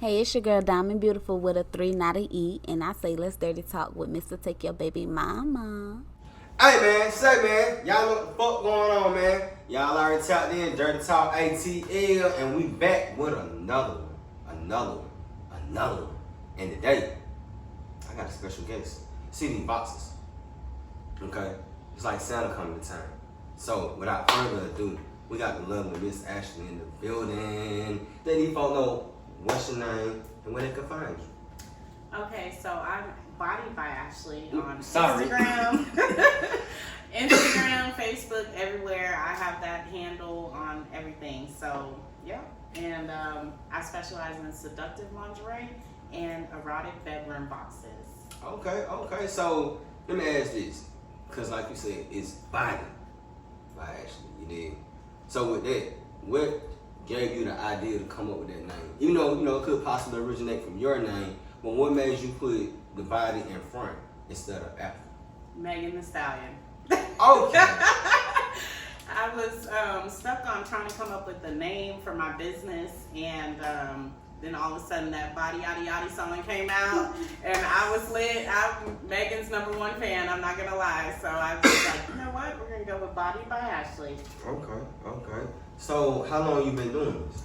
Hey, it's your girl Diamond Beautiful with a 3, not a E, and I say let's dirty talk with MrTakeYaBabyMomma. Hey man, say man, y'all know what the fuck going on, man. Y'all already tapped in, Dirty Talk ATL, and we back with another one. And today, I got a special guest. See these boxes, okay? It's like Santa coming to town. So without further ado, we got the lovely Miss Ashley in the building. Let these folks know what's your name and where they can find you. Okay, so I'm Bodied by Ashley on Sorry. Instagram, Instagram, Facebook, everywhere. I have that handle on everything. So yeah, and I specialize in seductive lingerie and erotic bedroom boxes. Okay. So let me ask this, cause like you said, it's Bodied by Ashley. You did. So with that, what gave you the idea to come up with that name? You know, it could possibly originate from your name, but what made you put the body in front instead of after? Megan Thee Stallion. Okay. I was stuck on trying to come up with the name for my business, and then all of a sudden that Body Yaddy Yaddy song came out, and I was lit. I'm Megan's #1 fan, I'm not gonna lie. So I was like, you know what, we're gonna go with Bodied by Ashley. Okay. So how long you been doing this?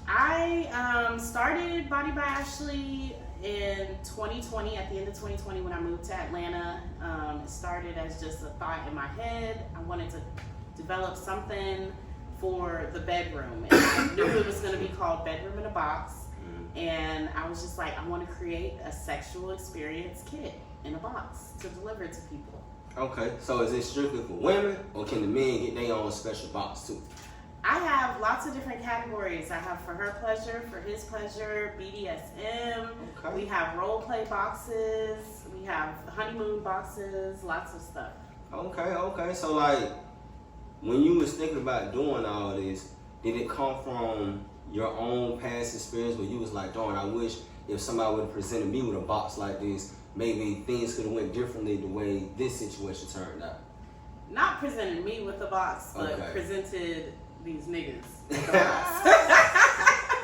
I started Bodied by Ashley in 2020, at the end of 2020 when I moved to Atlanta. It started as just a thought in my head. I wanted to develop something for the bedroom, and I knew it was going to be called Bedroom in a Box. And I was just like, I want to create a sexual experience kit in a box to deliver to people. Okay, so is it strictly for women, or can the men get their own special box too? I have lots of different categories. I have for her pleasure, for his pleasure, BDSM. Okay. We have role play boxes. We have honeymoon boxes. Lots of stuff. Okay. So like, when you was thinking about doing all this, did it come from your own past experience where you was like, darn, I wish if somebody would have presented me with a box like this, maybe things could have went differently the way this situation turned out? Not presented me with a box, but Okay. presented these niggas.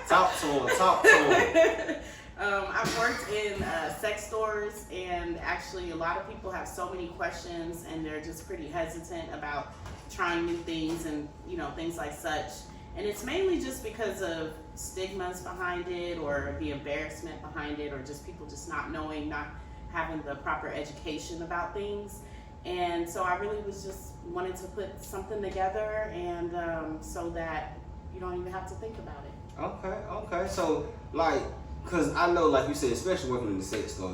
Talk to him. I've worked in sex stores, and actually a lot of people have so many questions, and they're just pretty hesitant about trying new things and things like such. And it's mainly just because of stigmas behind it, or the embarrassment behind it, or just people just not knowing, not having the proper education about things. And so I really was just wanted to put something together, and so that you don't even have to think about it. Okay. So like, cause I know, like you said, especially working in the sex store,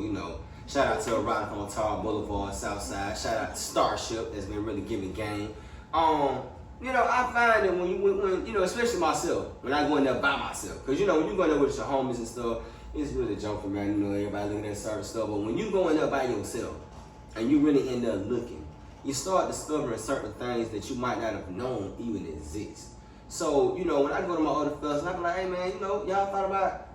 shout out to Erotic on Tar Boulevard, Southside. Shout out to Starship that's been really giving game. I find that when especially myself, when I go in there by myself, cause when you go in there with your homies and stuff, it's really joking, man. Everybody looking at certain stuff, but when you go in there by yourself and you really end up looking, you start discovering certain things that you might not have known even exist. So, when I go to my other fellas, and I be like, hey man, y'all thought about,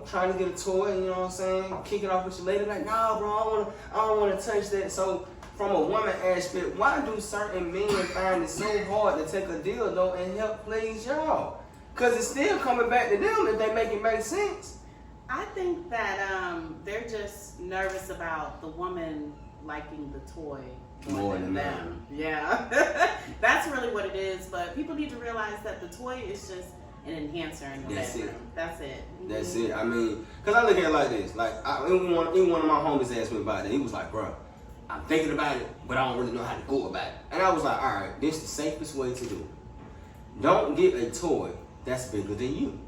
trying to get a toy, you know what I'm saying? Kick it off with your lady. Like, nah, bro, I don't want to touch that. So, from a woman aspect, why do certain men find it so hard to take a dildo and help please y'all? Because it's still coming back to them if they make it make sense. I think that they're just nervous about the woman liking the toy more than them. Yeah, that's really what it is. But people need to realize that the toy is just an enhancer in the bedroom. That's it. That's it. I mean, because I look at it like this. Like, even one of my homies asked me about it. He was like, bro, I'm thinking about it, but I don't really know how to go about it. And I was like, all right, this is the safest way to do it. Don't get a toy that's bigger than you.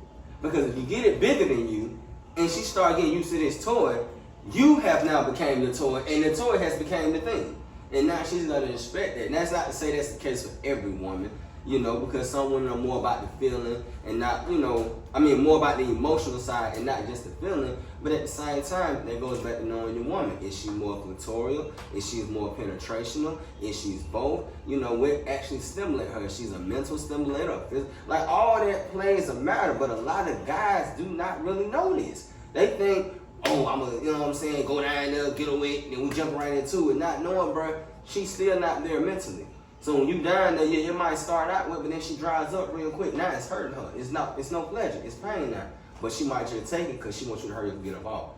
Because if you get it bigger than you, and she start getting used to this toy, you have now became the toy, and the toy has become the thing. And now she's gonna expect that. And that's not to say that's the case for every woman, because some women are more about the feeling and not, more about the emotional side and not just the feeling. But at the same time, that goes back to knowing your woman. Is she more clitoral? Is she more penetrational? Is she both? What actually stimulates her? She's a mental stimulator. Like, all that plays a matter, but a lot of guys do not really know this. They think, oh, I'm gonna, go down there, get away, and then we jump right into it, not knowing, bro, she's still not there mentally. So when you down there, it might start out with, but then she dries up real quick. Now it's hurting her. It's no pleasure. It's pain now. but she might just take it because she wants you to hurry up and get up off.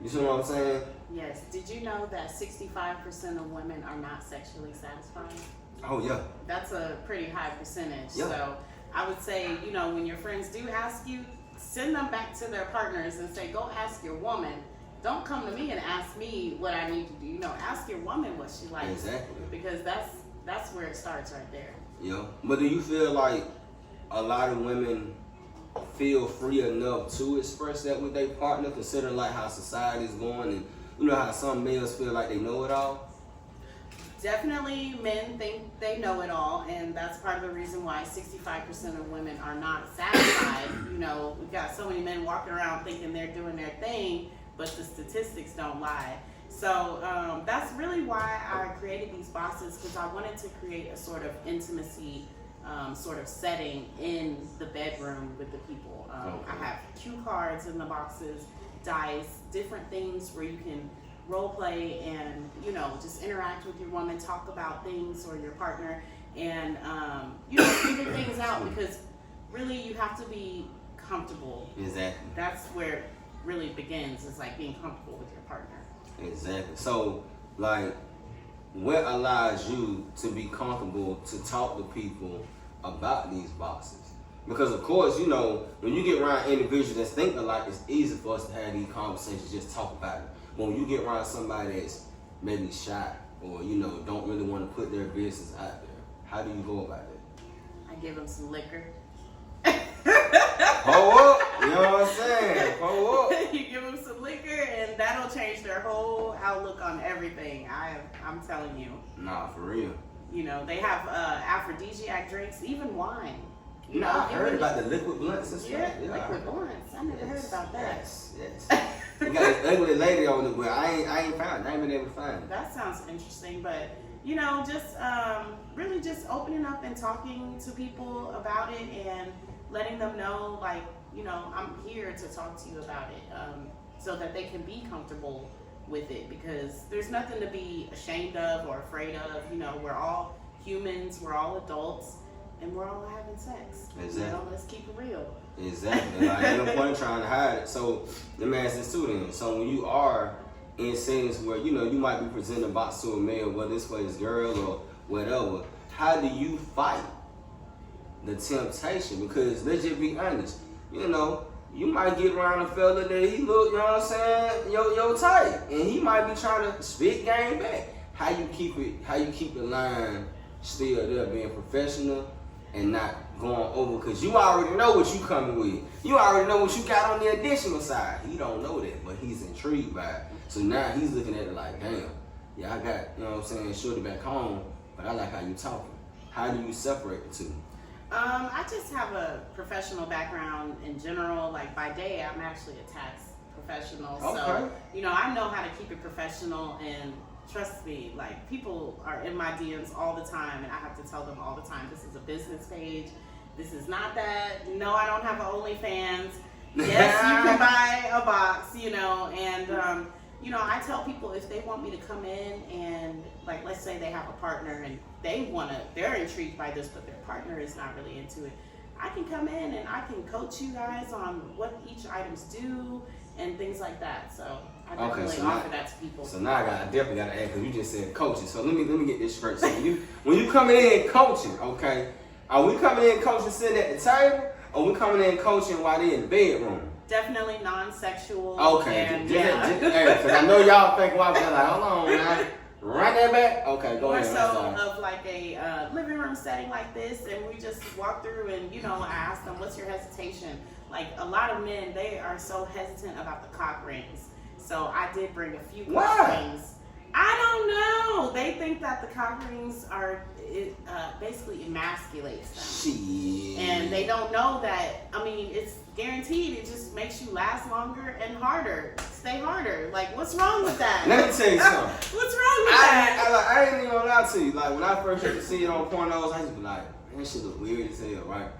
You see what I'm saying? Yes. Did you know that 65% of women are not sexually satisfied? Oh, yeah. That's a pretty high percentage. Yeah. So I would say, you know, when your friends do ask you, send them back to their partners and say, go ask your woman. Don't come to me and ask me what I need to do. You know, ask your woman what she likes. Exactly. Because that's where it starts right there. Yeah. But do you feel like a lot of women feel free enough to express that with their partner, considering like how society is going, and you know how some males feel like they know it all? Definitely men think they know it all, and that's part of the reason why 65% of women are not satisfied. You know, we've got so many men walking around thinking they're doing their thing, but the statistics don't lie. So that's really why I created these boxes, because I wanted to create a sort of intimacy sort of setting in the bedroom with the people. I have cue cards in the boxes, dice, different things where you can role play and, you know, just interact with your woman, talk about things or your partner, and you know, figure things out, because really you have to be comfortable. Exactly. That's where it really begins, is like being comfortable with your partner. Exactly. So, like, what allows you to be comfortable to talk to people about these boxes? Because of course, you know, when you get around individuals that think alike, it's easy for us to have these conversations, just talk about it. But when you get around somebody that's maybe shy or, you know, don't really want to put their business out there, how do you go about it? I give them some liquor. Pull up, you know what I'm saying? Pull up. You give them some liquor, and that'll change their whole outlook on everything. I'm telling you. Nah, for real. You know, they have aphrodisiac drinks, even wine. You know, I heard about the liquid blunts and stuff. Yeah, liquid blunts. I never heard about that. Yes. You got this ugly lady on it, but I ain't found it. I ain't been able to find it. That sounds interesting, but you know, just really just opening up and talking to people about it and letting them know, like, you know, I'm here to talk to you about it, so that they can be comfortable with it, because there's nothing to be ashamed of or afraid of. You know, we're all humans, we're all adults, and we're all having sex. Exactly. You know, let's keep it real. Exactly. Like, ain't no point in trying to hide it. So let me ask this too then. So when you are in settings where, you know, you might be presenting a box to a male, whether this way is girl or whatever, how do you fight the temptation? Because let's just be honest, you know, you might get around a fella that he look, you know what I'm saying, your type, and he might be trying to spit game back. How you keep the line still there, being professional and not going over, because you already know what you coming with. You already know what you got on the additional side. He don't know that, but he's intrigued by it. So now he's looking at it like, damn, yeah, I got, you know what I'm saying, shorty back home, but I like how you talking. How do you separate the two? I just have a professional background in general. Like, by day, I'm actually a tax professional. Okay. So, you know, I know how to keep it professional, and trust me, like, people are in my DMs all the time, and I have to tell them all the time, this is a business page. This is not that. No, I don't have an OnlyFans. Yes, you can buy a box, you know, and, you know, I tell people if they want me to come in and, like, let's say they have a partner and they're intrigued by this, but their partner is not really into it. I can come in and I can coach you guys on what each items do and things like that. So I definitely offer that to people. So now I definitely got to ask, because you just said coaching. So let me get this straight. So when you coming in coaching, okay, are we coming in coaching sitting at the table, or we coming in coaching while they in the bedroom? Definitely non-sexual. Okay, because I know y'all think, well, I'm like, hold on, now, run that back. Okay, go ahead. More so of like a living room setting like this, and we just walk through, and you know, I ask them, what's your hesitation? Like, a lot of men, they are so hesitant about the cock rings. So I did bring a few cock rings. I don't know. They think that the cock rings basically emasculates them. Shit. And they don't know that, I mean, it's guaranteed. It just makes you last longer and harder. Stay harder. Like, what's wrong with that? Let me tell you something. What's wrong with that? I ain't even gonna lie to you. Like, when I first used to see it on pornos, I used to be like, man, this shit look weird as hell, right?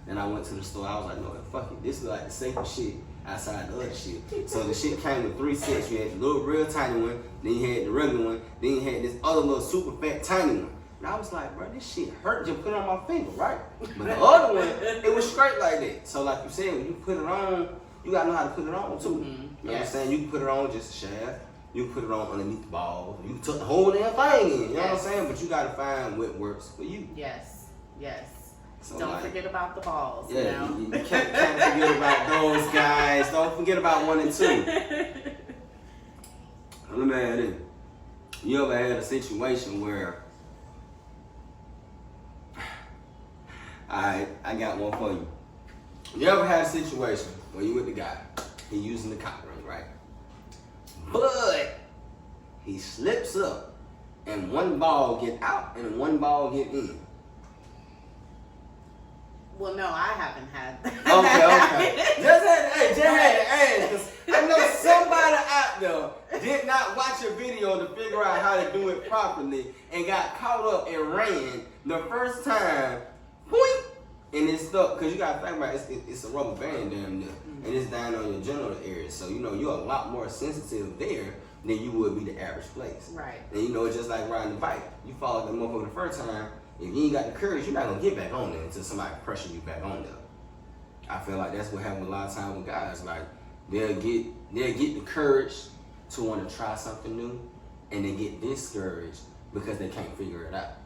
Then I went to the store. I was like, no, fuck it. This is like the safest shit outside the other shit. So the shit came with 3 sets. You had the little real tiny one, then you had the regular one, then you had this other little super fat tiny one. And I was like, bro, this shit hurt just put it on my finger, right? But the other one, it was straight like that. So like you said, when you put it on, you gotta know how to put it on too. Mm-hmm. You know what I'm saying? You can put it on just a shaft. You can put it on underneath the balls. You can tuck the whole damn thing in. You know what I'm saying? But you gotta find what works for you. Yes. So don't forget about the balls. Yeah, you can't forget about those guys. Don't forget about 1 and 2. Let me add this. You ever had a situation where, I got one for you. You ever had a situation where you with the guy, he using the cock ring, right? But he slips up and one ball get out and one ball get in. Well, no, I haven't had that. Okay. Just had to ask, 'cause I know somebody out there did not watch a video to figure out how to do it properly and got caught up and ran the first time, point, and it stuck. Because you got to think about it, it's a rubber band down there, and it's down on your genital area. So, you know, you're a lot more sensitive there than you would be the average place. Right. And, you know, it's just like riding a bike. You fall the motherfucker the first time, if you ain't got the courage, you're not going to get back on there until somebody pressure you back on there. I feel like that's what happens a lot of times with guys. Like, they'll get the courage to want to try something new, and they get discouraged because they can't figure it out.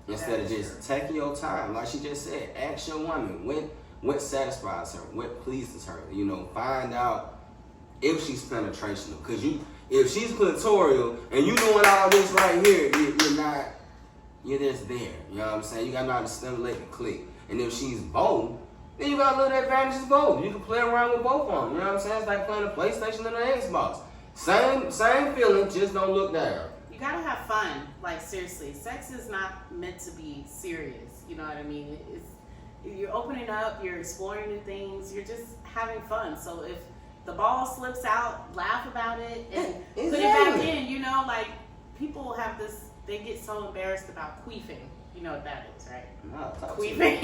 Instead of just taking your time, like she just said, ask your woman what satisfies her, what pleases her. You know, find out if she's penetrational. Because if she's clitoral and you doing all this right here, you're just there. You know what I'm saying? You got to know how to stimulate the clit. And if she's both, then you got a little advantage of both. You can play around with both of them. You know what I'm saying? It's like playing a PlayStation and an Xbox. Same feeling, just don't look down. You gotta have fun. Like, seriously, sex is not meant to be serious. You know what I mean? You're opening up, you're exploring new things, you're just having fun. So if the ball slips out, laugh about it and put it back in. You know, like, people have this, they get so embarrassed about queefing. You know what that is, right? No, queefing.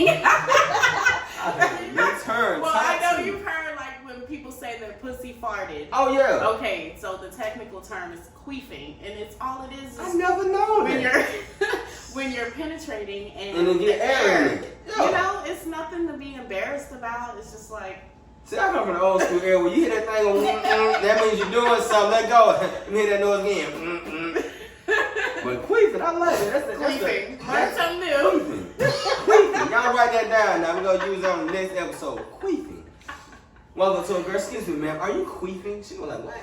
Your turn. Well, I know you've heard, like, when people say that pussy farted. Oh, yeah. Okay, so the technical term is queefing, and it's all it is I never know when that. when you're penetrating and then get air in it. Yeah. You know, it's nothing to be embarrassed about. It's just like, see, I come from the old school era where you hear that thing on that means you're doing something. Let go. Let me hear that noise again. But queefing, I like it. queefing. Learn something new. Queefing. Y'all write that down now. We're going to use it on the next episode. Queefing. Welcome to a girl. Excuse me, ma'am. Are you queefing? She was like, what?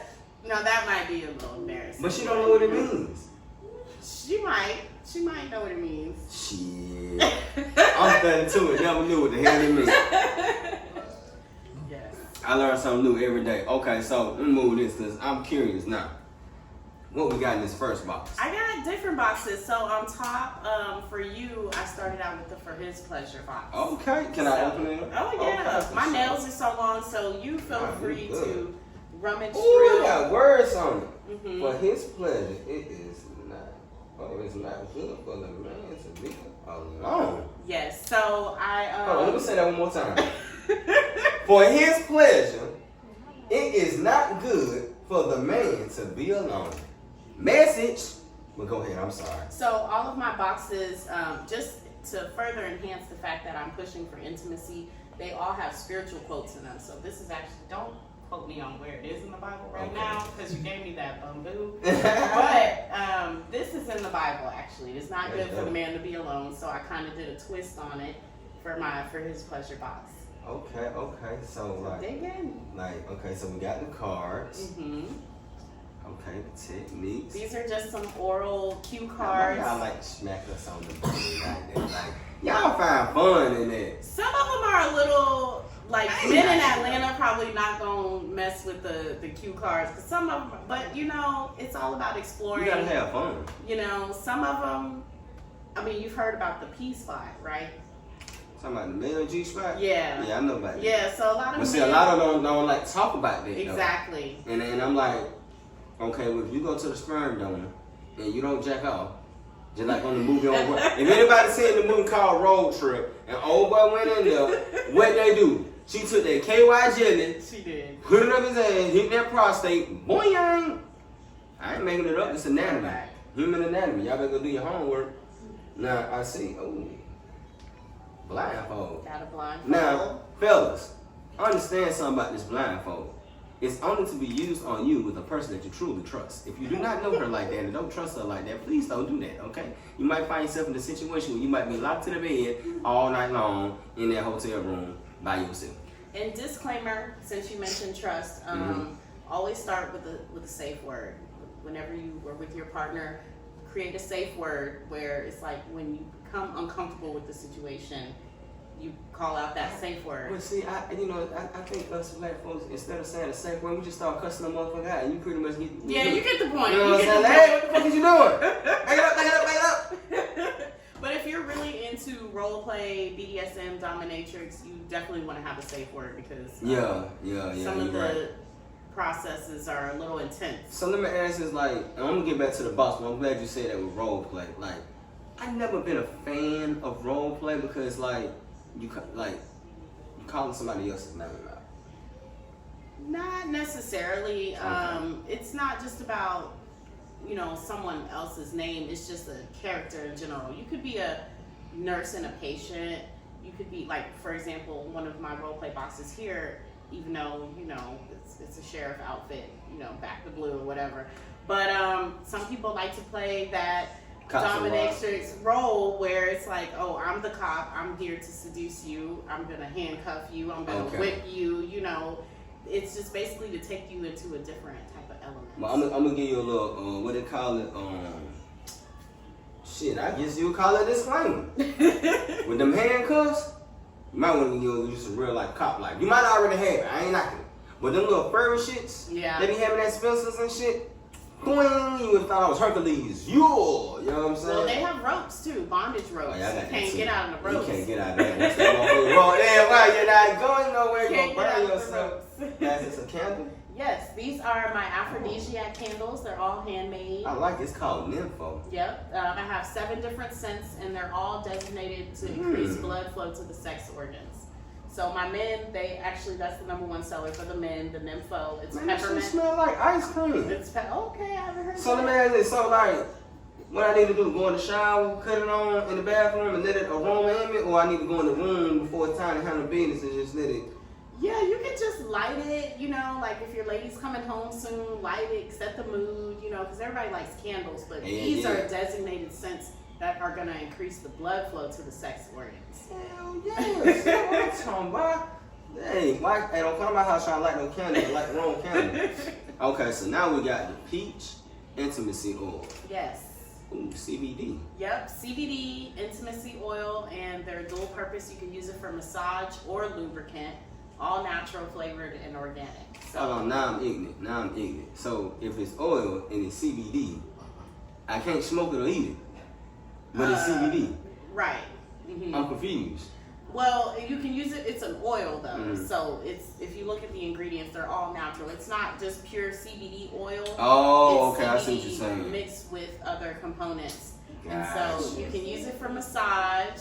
No, that might be a little embarrassing. But she don't know what it means. She might know what it means. Shit. I'm fed to it. Never knew what the hell it meant. Yes. I learn something new every day. Okay, so let me move this because I'm curious now. What we got in this first box? I got different boxes. So on top, for you, I started out with the For His Pleasure box. Okay, can I open it? Oh yeah, Okay. my nails are so long, so you feel free to rummage Ooh, through. I got words on it. Mm-hmm. For his pleasure, it is not. Oh, it's not good for the man to be alone. Yes. So I. Hold on, let me say that one more time. For his pleasure, it is not good for the man to be alone. Message. Well, go ahead. I'm sorry. So all of my boxes, just to further enhance the fact that I'm pushing for intimacy, they all have spiritual quotes in them. So this is actually, don't quote me on where it is in the Bible right now, because you gave me that bamboo. But this is in the Bible actually. It's not good for the man to be alone. So I kind of did a twist on it for His Pleasure box. Okay. So Dig in. okay. So we got the cards. Mm-hmm. Okay, the techniques. These are just some oral cue cards. Y'all like smack us on the booty like that. Like, y'all find fun in it. Some of them are a little, like, men in Atlanta probably not gonna mess with the cue cards. Some of them, but you know, it's all about exploring. You gotta have fun. You know, some of them, I mean, you've heard about the P spot, right? Talking about the male G spot? Yeah. Yeah, I know about that. Yeah, so a lot of But see, a lot of them don't like talk about that. Exactly. Though. And then I'm like, okay, well, if you go to the sperm donor and you don't jack off, just like on the movie on if anybody seen the movie called Road Trip and old boy went in there, what they do? She took that KY jelly, she did, put it up his ass, hit that prostate, boing! I ain't making it up, it's anatomy. Human anatomy. Y'all better go do your homework. Now I see, oh, blindfold. got a blindfold. Now, fellas, understand something about this blindfold. It's only to be used on you with a person that you truly trust. If you do not know her like that and don't trust her like that, please don't do that, okay? You might find yourself in a situation where you might be locked to the bed all night long in that hotel room by yourself. And disclaimer, since you mentioned trust, always start with a safe word. Whenever you are with your partner, create a safe word where it's like when you become uncomfortable with the situation, you call out that safe word. Well, see, I think us black folks, instead of saying a safe word, we just start cussing them motherfucker out, and you pretty much get. You get the point. You know what I'm saying? Like, hey, what the fuck is you doing? Back it up, back it up, back it up. But if you're really into role play, BDSM, dominatrix, you definitely want to have a safe word because some of the processes are a little intense. So let me ask this, like, and I'm gonna get back to the boss, but I'm glad you said that with role play. Like, I've never been a fan of role play because, like, you calling somebody else's name out. Not necessarily. Okay. It's not just about, someone else's name. It's just a character in general. You could be a nurse and a patient. You could be, like, for example, one of my role play boxes here, even though, it's a sheriff outfit, back to blue or whatever. But some people like to play that dominatrix role where it's like, oh, I'm the cop, I'm here to seduce you, I'm gonna handcuff you, I'm gonna whip you, it's just basically to take you into a different type of element. Well, I'm gonna give you a little, what they call it, I guess you would call it disclaimer. With them handcuffs, you might want to use some real life cop like. You might already have it, I ain't knocking it. But them little furry shits, they be having that Spencers and shit. Boing, you would have thought I was Hercules. You know what I'm saying? Well, they have ropes too, bondage ropes. Oh, yeah, you can't get out of the ropes. You can't get out of that. Once that motherfucker roll, you're not going nowhere. You're going to burn yourself. That's just a candle? Yes, these are my aphrodisiac candles. They're all handmade. I like it. It's called Nympho. Yep. I have 7 different scents, and they're all designated to increase blood flow to the sex organs. So my men, that's the #1 seller for the men, the Nympho. It's peppermint. It smell like ice cream. Okay, I haven't heard so that. let me ask this. So, like, what I need to do, go in the shower, cut it on in the bathroom, and let it aroma in me, or I need to go in the room before it's time to handle business and just let it. Yeah, you can just light it, like if your lady's coming home soon, light it, set the mood, because everybody likes candles, but these are designated scents that are going to increase the blood flow to the sex organs. Hell yeah, see what I'm talking about? Hey, don't come to my house trying to light no candle, light the wrong candle. Okay, so now we got the peach intimacy oil. Yes. Ooh, CBD. Yep, CBD intimacy oil, and they're dual purpose. You can use it for massage or lubricant. All natural, flavored, and organic. So, hold on, now I'm ignorant. So if it's oil and it's CBD, I can't smoke it or eat it. But it's CBD. Right. Mm-hmm. I'm confused. Well, you can use it. It's an oil though, so if you look at the ingredients, they're all natural. It's not just pure CBD oil. Oh, it's okay, CBD I see what you're saying. Mixed with other components, Gotcha. And so you can use it for massage,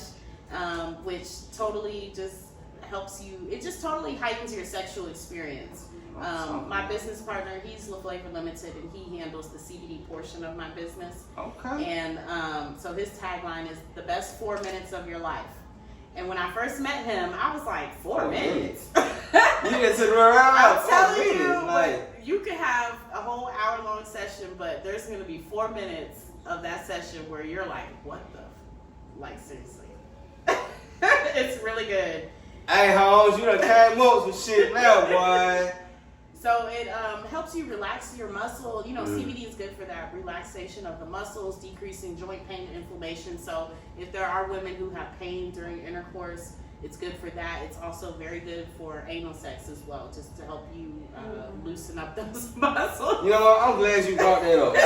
which totally just helps you. It just totally heightens your sexual experience. My business partner, he's La Flavor Limited, and he handles the CBD portion of my business. Okay. And so his tagline is the best 4 minutes of your life. And when I first met him, I was like, 4 minutes? You get to around. I'm telling you, but you could have a whole hour-long session, but there's going to be 4 minutes of that session where you're like, what the? Like, seriously. It's really good. Hey, Holmes, you done came up with shit now, boy. So it helps you relax your muscle. CBD is good for that relaxation of the muscles, decreasing joint pain and inflammation. So if there are women who have pain during intercourse, it's good for that. It's also very good for anal sex as well, just to help you loosen up those muscles. You know what? I'm glad you brought that up.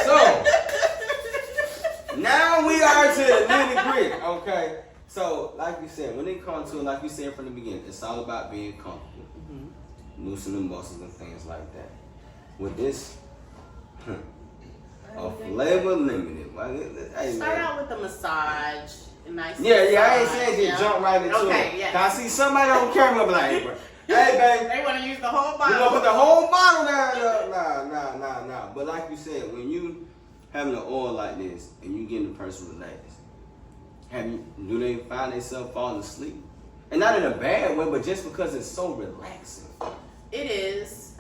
So now we are to the nitty-gritty, okay? So, like you said, when it comes to, like you said from the beginning, it's all about being comfortable. Loosen the muscles and things like that. With this, a Flavor Limited. Hey, start out with the massage. Nice. Yeah, I ain't saying just jump right into it. Okay, yeah. I see somebody on camera be like, hey, babe. They want to use the whole bottle. You want to put the whole bottle down? Nah. But like you said, when you having an oil like this and you getting the person relaxed, do they find themselves falling asleep? And not in a bad way, but just because it's so relaxing. It is.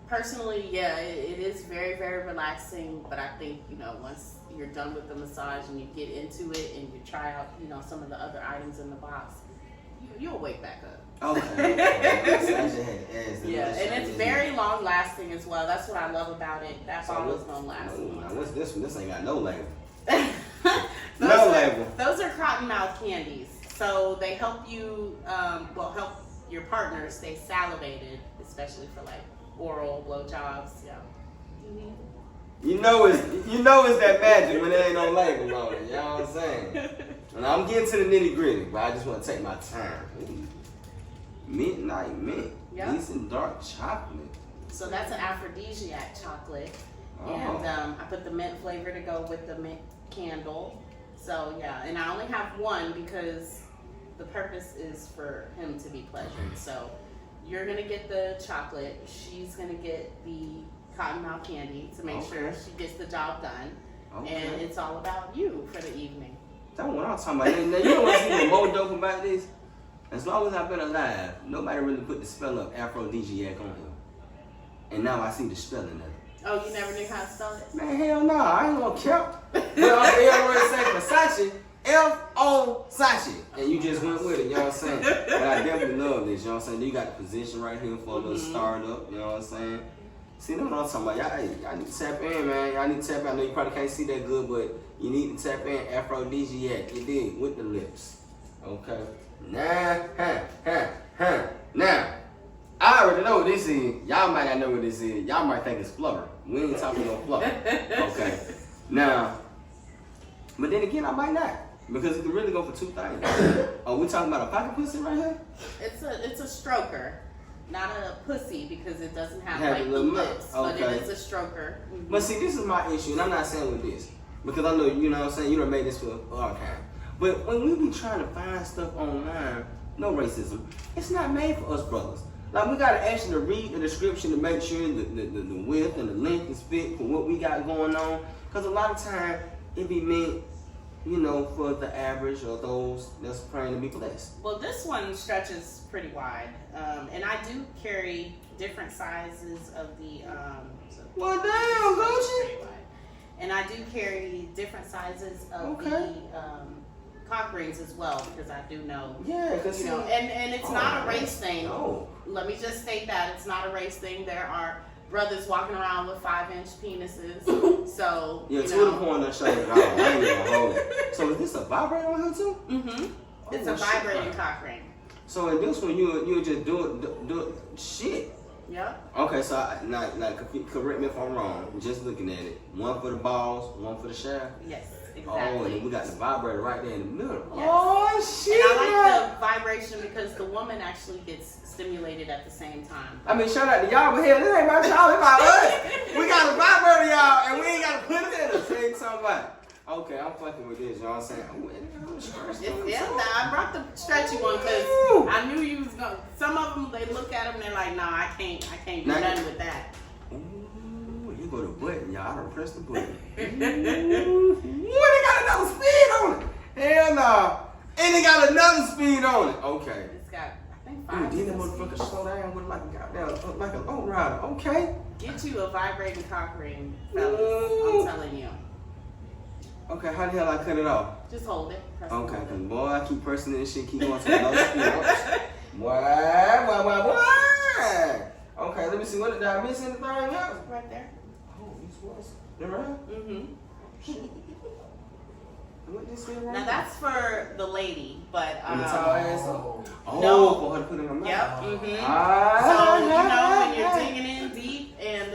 Personally, yeah, it is very, very relaxing. But I think, once you're done with the massage and you get into it and you try out, some of the other items in the box, you'll wake back up. Okay. Yeah, and it's very long lasting as well. That's what I love about it. That bottle is gonna last. Now what's this one? This ain't got no label. label. Those are cotton mouth candies. So they help you, help your partner stay salivated, especially for like oral blowjobs. Yeah. You know it's that magic when there ain't no label on it. You know what I'm saying? And I'm getting to the nitty gritty, but I just want to take my time. Ooh. Midnight mint. Yep. Decent dark chocolate. So that's an aphrodisiac chocolate. Oh. And I put the mint flavor to go with the mint candle. So yeah, and I only have one because the purpose is for him to be pleasured. So you're gonna get the chocolate. She's gonna get the cottonmouth candy to make sure she gets the job done. And it's all about you for the evening. That's what I'm talking about. Now, you know what's even more dope about this? As long as I've been alive, nobody really put the spell of aphrodisiac on him. And now I see the spelling of it. Oh, you never knew how to spell it? Man, hell no, I ain't gonna care. But I'm already say Versace, F-O Sachi. And you just went with it, you know what I'm saying? But I definitely love this, you know what I'm saying? You got the position right here for a little startup, you know what I'm saying? See, that's what I'm talking about. Y'all need to tap in, man. Y'all need to tap in. I know you probably can't see that good, but you need to tap in. Aphrodisiac, you did, with the lips. Okay. Now, I already know what this is. Y'all might not know what this is. Y'all might think it's flubber. We ain't talking no flubber. Okay. Now, but then again, I might not. Because it can really go for two things. Oh, we talking about a pocket pussy right here? It's a stroker. Not a pussy because it doesn't have like the lips, but it is a stroker. Mm-hmm. But see, this is my issue, and I'm not saying with this. Because I know, you know what I'm saying, you done made this for all kind. But when we be trying to find stuff online, no racism, it's not made for us brothers. Like, we gotta actually read the description to make sure the width and the length is fit for what we got going on. Because a lot of time, it be meant, for the average or those that's praying to be blessed. Well, this one stretches pretty wide. And I do carry different sizes of the... well, damn, Gucci! And I do carry different sizes of the cock rings as well, because I do know... Yeah, because... and it's not a race thing. No. Let me just state that. It's not a race thing. There are brothers walking around with 5-inch penises. So, yeah, two of the porn that show it. I ain't gonna hold it. So is this a vibrator on here too? Mm-hmm. It's a vibrating cock ring. So in this one, you just do it shit. Yep. Okay, so correct me if I'm wrong. Just looking at it, one for the balls, one for the shaft. Yes, exactly. Oh, and we got the vibrator right there in the middle. Yes. Oh shit! And I like the vibration because the woman actually gets stimulated at the same time. I mean, shout out to y'all, but hell, this ain't my child, it's my us. We got a vibrator, y'all, and we ain't got to put it in the same time. Okay, I'm fucking with this, you know what I'm saying? I brought the stretchy one because I knew you was going. Some of them, they look at them and they're like, nah, I can't do nothing with that. Ooh, you go to button, y'all. I done pressed the button. Ooh, they got another speed on it. Hell no. And they got another speed on it. Okay. It's got, I think, 5. Ooh, then that motherfucker slow down with like a goddamn, like a low rider. Okay. Get you a vibrating cock ring, fellas. I'm telling you. Okay, how the hell I cut it off? Just hold it. Okay, because boy, I keep pressing this shit, keep going to the low speed. Boy. Okay, let me see. What did I miss anything else? Right there. Oh, this was. They're right? Mm-hmm. What this here right now that's for the lady, but the tall ass. Oh, no. For her to put in her mouth. Yep. Mm-hmm. So when you're digging in deep and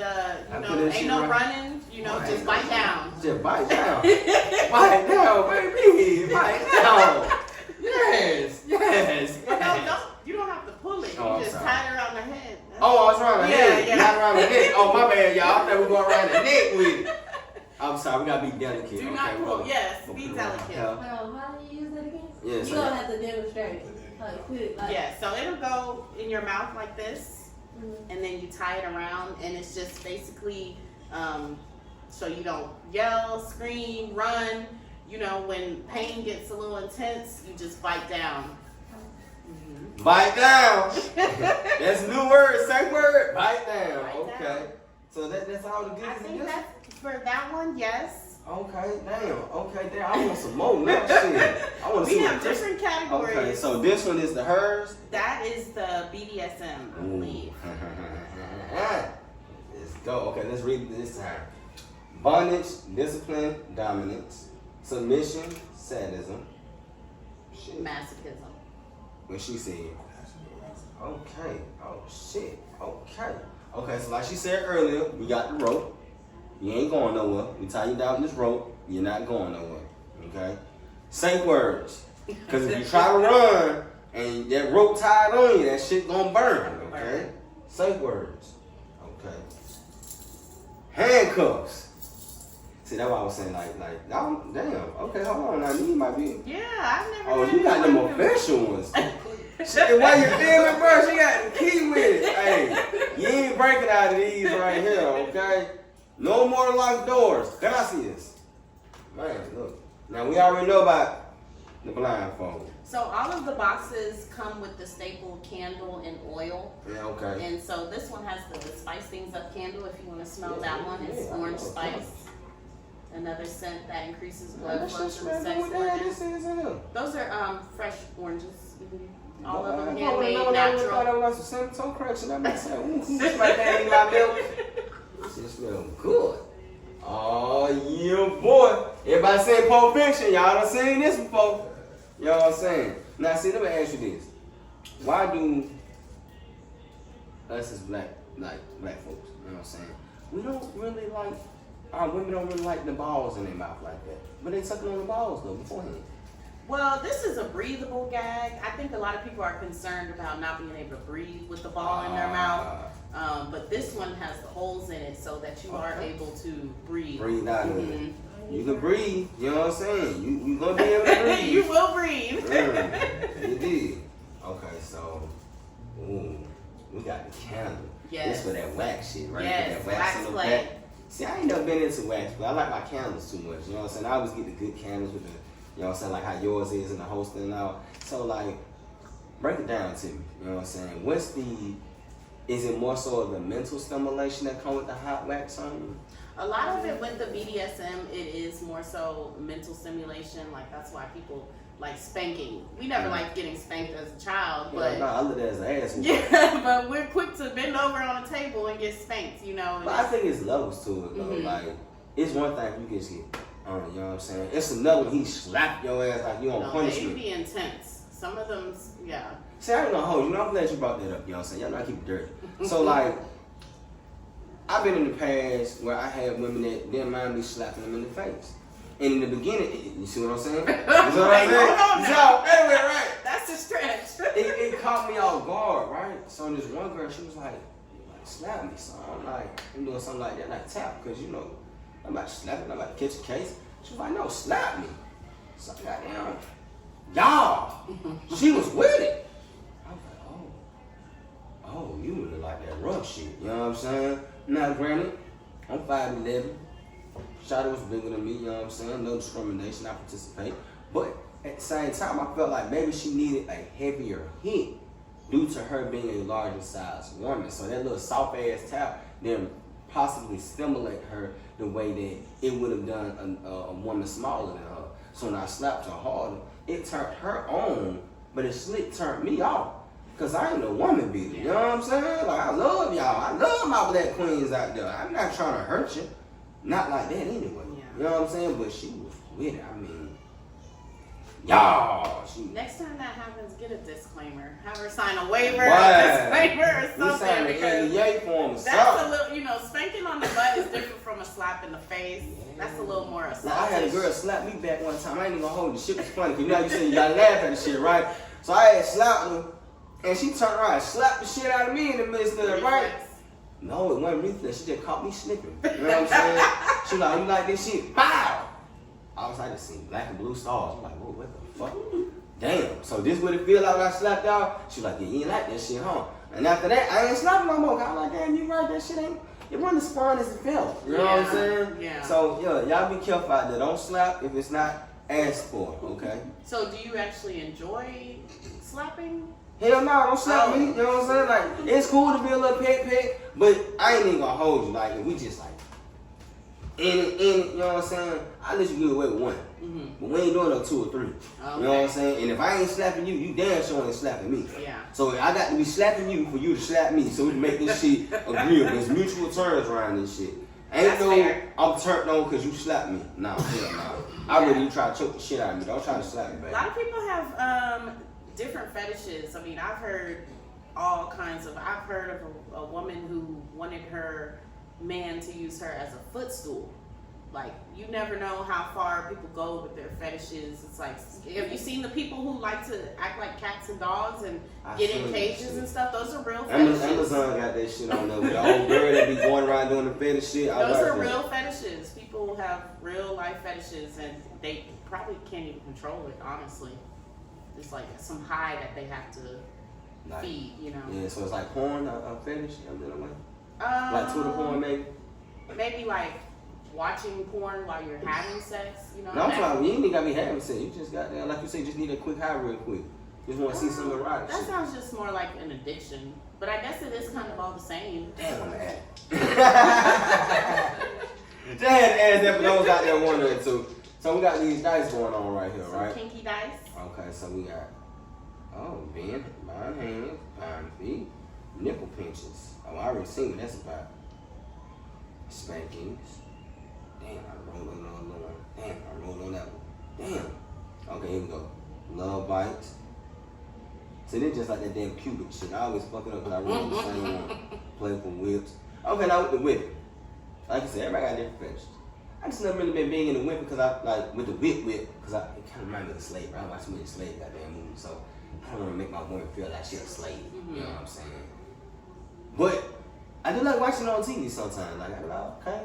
ain't no running, just bite down. Just bite down. Bite down, baby. Bite down. Yes. No, you don't have to pull it. You just tie it around the head. Oh, I was around the head. Yeah. Not around the neck. Oh, my bad, y'all. I thought we were going around the neck with it. I'm sorry, we gotta be delicate. Do not pull. Yes, be delicate. Well, how do you use that again? Yes. You're gonna have to demonstrate it. Yeah, so it'll go in your mouth like this, and then you tie it around, and it's just basically so you don't yell, scream, run. When pain gets a little intense, you just bite down. Bite down. That's a new word, same word. Bite down. Bite Okay. down. So that's all the I goodies in think this? that's for that one, yes. Okay, damn. Okay, damn. I want some more milk shit. I want to We see have what this. different categories. Okay, so this one is the hers. That is the BDSM, I believe. Let's go. Okay, let's read it this time. Bondage, discipline, dominance, submission, sadism. Shit. Masochism. When she said, okay, oh shit, okay. Okay, so like she said earlier, we got the rope. You ain't going nowhere. We tie you down with this rope, you're not going nowhere. Okay? Safe words. Because if you try to run and that rope tied on you, that shit gonna burn. Okay? Safe words. Okay. Handcuffs. See, that's why I was saying, like, oh, damn. Okay, hold on. Now, you might be. Yeah, I've never Oh, had you got them anyone official ones. Shit, why you feeling, bro? She got the key with it. Hey, you ain't breaking out of these right here, okay? No more locked doors. Can I see this? Man, look. Now, we already know about the blindfold. So all of the boxes come with the staple candle and oil. Yeah, okay. And so this one has the Spice Things Up candle. If you want to smell Yeah, that one, it's yeah, orange okay. spice. Another scent that increases Man, blood that flow shit to the smell sex good. What the hell organs. this is in here? Those are fresh oranges. Mhm. All of them I handmade, thought natural. that was some toe correction. I might say, ooh, this right there in my milk. This shit smell good. Oh, yeah, boy. Everybody saying Pulp Fiction. Y'all done seen this before. You know what I'm saying? Now, see, let me ask you this. Why do us as black folks, you know what I'm saying, we don't really like, our women don't really like the balls in their mouth like that. But they sucking on the balls, though, beforehand. Well, this is a breathable gag. I think a lot of people are concerned about not being able to breathe with the ball in their mouth. But this one has the holes in it so that you are able to breathe. Breathe out of it. Mhm. You can breathe, you know what I'm saying? You gonna be able to breathe. You will breathe. You did. Okay, so, ooh, we got the candle. Yes. This for that wax shit, right? Yes, For that wax wax on the play. back. See, I ain't never been into wax, but I like my candles too much. You know what I'm saying? I always get the good candles with the, you know what I'm saying, like how yours is and the holster and all. So, like, break it down to me. You know what I'm saying? Is it more so of the mental stimulation that come with the hot wax on you? A lot of it with the BDSM, it is more so mental stimulation. Like, that's why people like spanking. We never liked getting spanked as a child, but I look at it as an ass. yeah, but we're quick to bend over on a table and get spanked, you know. But I think it's levels to it, though. Mhm. Like, it's one thing if you just get on it, you know what I'm saying? It's another when he slap your ass like you on No, they punishment. be intense. Some of them, yeah. See, I ain't gonna hold you. I'm glad you brought that up, you know what I'm saying? Y'all not keep it dirty. So, like, I've been in the past where I had women that didn't mind me slapping them in the face. And in the beginning, you see what I'm saying? You see what I'm saying? So, anyway, right? That's a stretch. It caught me off guard, right? So this one girl, she was like slap me. So I'm like, I'm doing something like that, like tap, because you know, I'm about to slap it, I'm about to catch a case. She was like, no, slap me. So I got down. Y'all, she was with it. I was like, oh, you really like that rough shit. You know what I'm saying? Now, granted, I'm 5'11". Shawty was bigger than me, you know what I'm saying? No discrimination, I participate. But at the same time, I felt like maybe she needed a heavier hit due to her being a larger size woman. So that little soft ass tap then possibly stimulate her the way that it would have done a woman smaller than her. So when I slapped her harder, it turned her on, but it slick turned me off. Cause I ain't a woman beater, you know what I'm saying? Like, I love y'all. I love my black queens out there. I'm not trying to hurt you. Not like that anyway. Yeah. You know what I'm saying? But she was with it. I mean, y'all. Next time that happens, get a disclaimer. Have her sign a waiver, Right. a disclaimer, or We something. signed an Because NDA form or that's something. a little, you know, spanking on the butt is different from a slap in the face. That's a little more assaultive. Now, I had a girl slap me back one time. I ain't even gonna hold the shit was funny. Cause you know how you say you gotta laugh at the shit, right? So I had slapped her, and she turned around and slapped the shit out of me in the midst of it, right? No, it wasn't reflex. She just caught me slipping. You know what I'm saying? She was like, you like this shit? Bow! I was like, just seen black and blue stars. I'm like, whoa, what the fuck? Damn. So this what it feel like when I slapped out? She was like, yeah, you ain't like that shit, huh? And after that, I ain't slapping no more. I was like, damn, you right, that shit ain't, it wasn't as fun as it felt. You know what I'm saying? Yeah. So, yeah, y'all be careful out there. Don't slap if it's not asked for, okay? So do you actually enjoy slapping? Hell no, don't slap me. You know what I'm saying? Like, it's cool to be a little pet, but I ain't even gonna hold you. Like, if we just like in it, you know what I'm saying? I let you get away with one. Mm-hmm. But we ain't doing no 2 or 3. Okay. You know what I'm saying? And if I ain't slapping you, you damn sure ain't slapping me. Yeah. So I got to be slapping you for you to slap me, so we can make this shit agreeable. There's mutual terms around this shit. Ain't That's no fair. I'm turned on because you slapped me. Nah, hell nah. I really try to choke the shit out of me. Don't try to slap me, A baby. lot of people have different fetishes. I mean, I've heard all kinds of. I've heard of a woman who wanted her man to use her as a footstool. Like, you never know how far people go with their fetishes. It's like, have you seen the people who like to act like cats and dogs and get in cages and stuff? Those are real fetishes. Amazon got that shit on there. The old girl that be going around doing the fetish shit. Those are real fetishes. People have real life fetishes, and they probably can't even control it, honestly. It's like some high that they have to feed, you know? Yeah, so it's like porn, a fetish, in a way? Like Twitter porn, maybe? Maybe like watching porn while you're having sex, you know? No, I'm talking, you ain't even gotta be having sex. You just got there, like you say, just need a quick high real quick. Just want to see some erotic That shit. sounds just more like an addiction. But I guess it is kind of all the same. Damn, I'm an Just had to ask that for those out there wondering too. So we got these dice going on right here, Some right? kinky dice. Okay, so we got, bind hands, bind feet, nipple pinches. Oh, I already seen what that's about. Spankings. Damn, I rolled on another one. Damn, I rolled on that one. Damn. Okay, here we go. Love bites. See, they're just like that damn pubic shit. I always fuck it up because I roll the same one. Playful whips. Okay, now with the whipping. Like I said, everybody got different fetishes. I just never really been big in the whip because I like with the whip, because it kind of reminds me of the slave. I watch too many slave goddamn movies, so I don't want to make my woman feel like she's a slave. You know what I'm saying? But I do like watching it on TV sometimes. Like, I'm like, okay,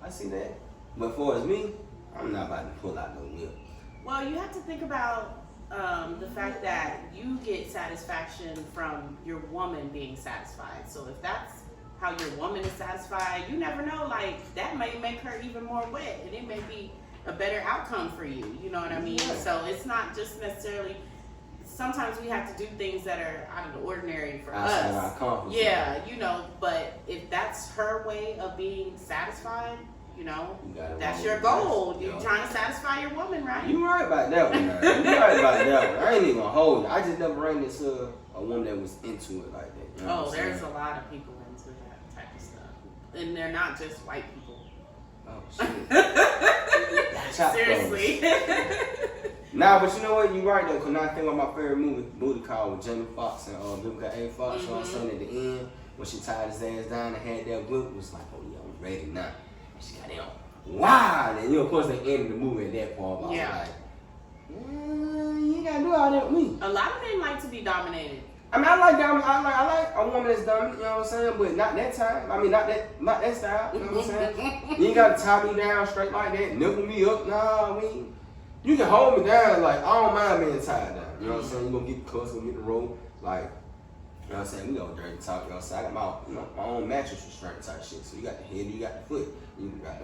I see that. But for as me, I'm not about to pull out no whip. Well, you have to think about the fact that you get satisfaction from your woman being satisfied. So if that's how your woman is satisfied, you never know, like, that may make her even more wet, and it may be a better outcome for you, you know what I mean? Yeah. So it's not just necessarily, sometimes we have to do things that are out of the ordinary for Outside us. our comfort zone. Yeah, you know, but if that's her way of being satisfied, you know, that's your goal. You're trying to satisfy your woman, right? You right about that one, man. You right about that one. I ain't even gonna hold it. I just never ran into a woman that was into it like that. You know what I'm There's saying? a lot of people into that type of stuff. And they're not just white people. Oh, shit. Seriously. Nah, but you know what? You right though, because now I think about my favorite movie, Booty Call with Jamie Foxx and Vivica A. Fox. You know what I'm saying? At the end, when she tied his ass down and had that whip, it was like, oh yeah, I'm ready now. And she got down. Wow! And you know, of course, they ended the movie at that point. But Yeah. I was like, you ain't gotta do all that with me. A lot of men like to be dominated. I mean, I like a woman that's dominant, you know what I'm saying? But not that time. I mean, not that style, you know what I'm saying? You ain't gotta tie me down straight like that, nipple me up. Nah, I mean, you can hold me down, like, I don't mind being tied down. You know what I'm saying? You gonna get the cuss, gonna get the roll, like, you know what I'm saying? We go dirty talk, you know what I'm saying? I got my own mattress restraint type shit. So you got the head, you got the foot, you got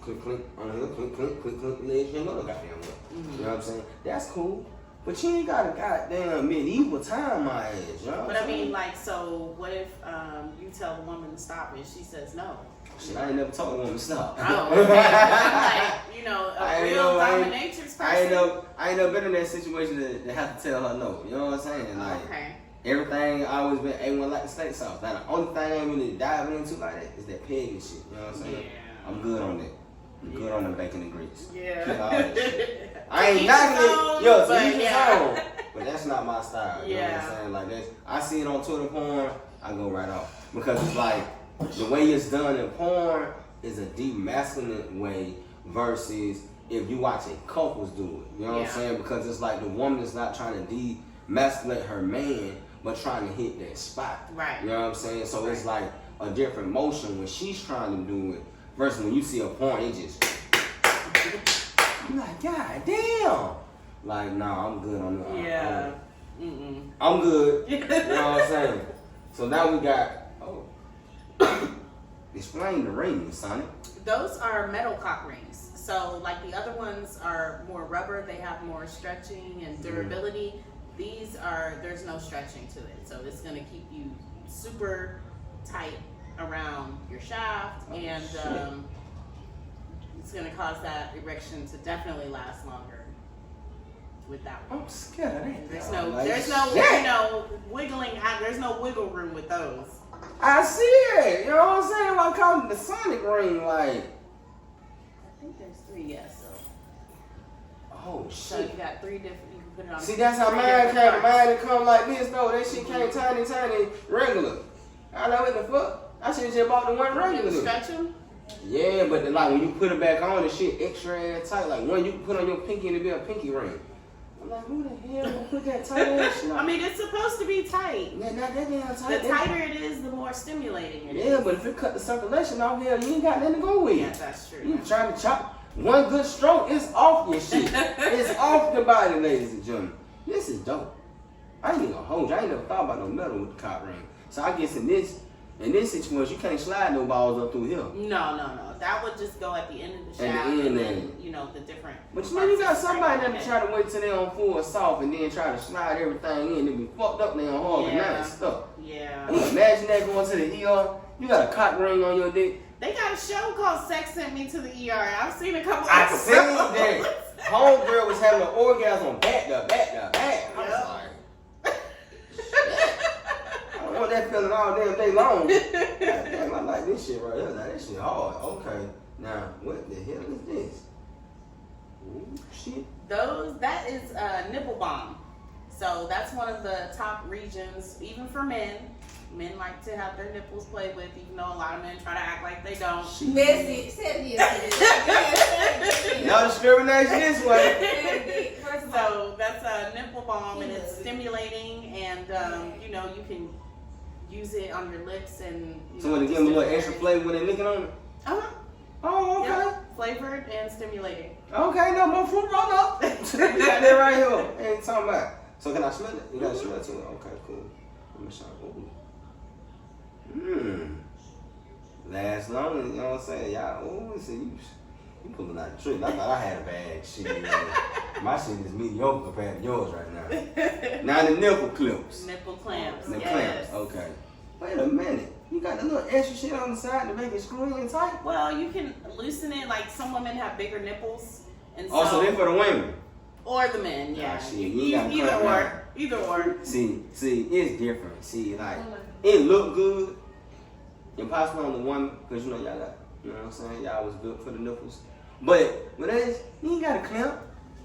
click on the hook, click the legs, you know the goddamn one. You know what I'm saying? That's cool. But you ain't got a goddamn medieval time my ass, you know what But I'm I mean, saying? like, so what if you tell the woman to stop and she says no? Shit, I ain't never told a woman to stop. Oh, okay. I'm like, you know, a real dominatrix person. I ain't never been in that situation to have to tell her no. You know what I'm saying? Like, okay. everything I always been A1 like the steak sauce. Now the only thing I ain't really diving into like that is that pig and shit. You know what I'm saying? Yeah. I'm good on that. I'm good on the bacon and grits. Yeah. Keep all that shit. I ain't knocking it. Yo, to each his own. But that's not my style. You know what I'm saying? Like that's, I see it on Twitter porn, I go right off. Because it's like, the way it's done in porn is a demasculine way versus if you watch a couples do it. You know what I'm saying? Because it's like the woman is not trying to demasculate her man, but trying to hit that spot. Right. You know what I'm saying? So it's like a different motion when she's trying to do it versus when you see a porn, it just, you're like, God damn. Like, nah, I'm good on that. Yeah. I'm good. You know what I'm saying? So now we got, explain the rings, Sonny. Those are metal cock rings. So like the other ones are more rubber, they have more stretching and durability. there's no stretching to it. So it's going to keep you super tight around your shaft, and it's going to cause that erection to definitely last longer with that one. I'm scared of that. There's Shit. no wiggling out. There's no wiggle room with those. I see it. You know what I'm saying? I call it the Sonic ring, like. I think there's 3, yes. Oh So shit. you got 3 different. You can put it on. See, that's how 3 mine different came. parts. Mine come like this though. That shit came tiny, regular. I know what the fuck. I should just bought the one You regular. stretch them? Yeah, but like when you put it back on, the shit extra ass tight. Like one you can put on your pinky and it be a pinky ring. I'm like, who the hell gonna put that tight ass shit on? I mean, it's supposed to be tight. Not that damn The tight. tighter it is, the more stimulating it is. Yeah, but if it cut the circulation off, hell, you ain't got nothing to go with. Yeah, that's true. You trying to chop one good stroke, it's off your shit. It's off the body, ladies and gentlemen. This is dope. I ain't even gonna hold you. I ain't never thought about no metal with the cock ring. So I guess in this situation, you can't slide no balls up through here. No. That would just go at the end of the At shaft, the end, and then. then, you know, the different. But you know, you got parts somebody right that try to wait till they on full assault and then try to slide everything in. They be fucked up, they on hard Yeah. and stuff. Yeah. Imagine that going to the ER. You got a cock ring on your dick. They got a show called Sex Sent Me to the ER. I've seen a couple I episodes. seen that. Homegirl was having an orgasm back to back. I was Yeah. like, I don't want that feeling all damn day long. Damn, I like this shit right here. Now, this shit hard. Okay. Now, what the hell is this? Ooh, shit. That is nipple bomb. So that's one of the top regions, even for men. Men like to have their nipples played with, even though a lot of men try to act like they don't. Messy. 7 years. No discrimination this way. First of all, So that's a nipple balm, and it's stimulating, and you know, you can use it on your lips, and So when they give them a little extra flavor when they licking on it? Uh-huh. Oh, okay. Yep. Flavored and stimulating. Okay, no more fruit roll up. We got that right here. Ain't talking about. So can I smell it? You gotta smell it too. Okay, cool. Let me show you. Last long, you know what I'm saying? Y'all, see, you pulling out the trick. I thought I had a bag. Shit, my shit is mediocre compared to yours right now. Now the nipple clips. Nipple clamps. The Yes. clamps, okay. Wait a minute. You got the little extra shit on the side to make it screw in tight? Well, you can loosen it. Like some women have bigger nipples, and so, Also, they for the women. or the men. Yeah, Nah, shit, you gotta either cut or. Either or. See, it's different. See, like, it look good. Impossible on the woman, because you know y'all got, you know what I'm saying? Y'all was built for the nipples. But with us, you ain't got to clamp.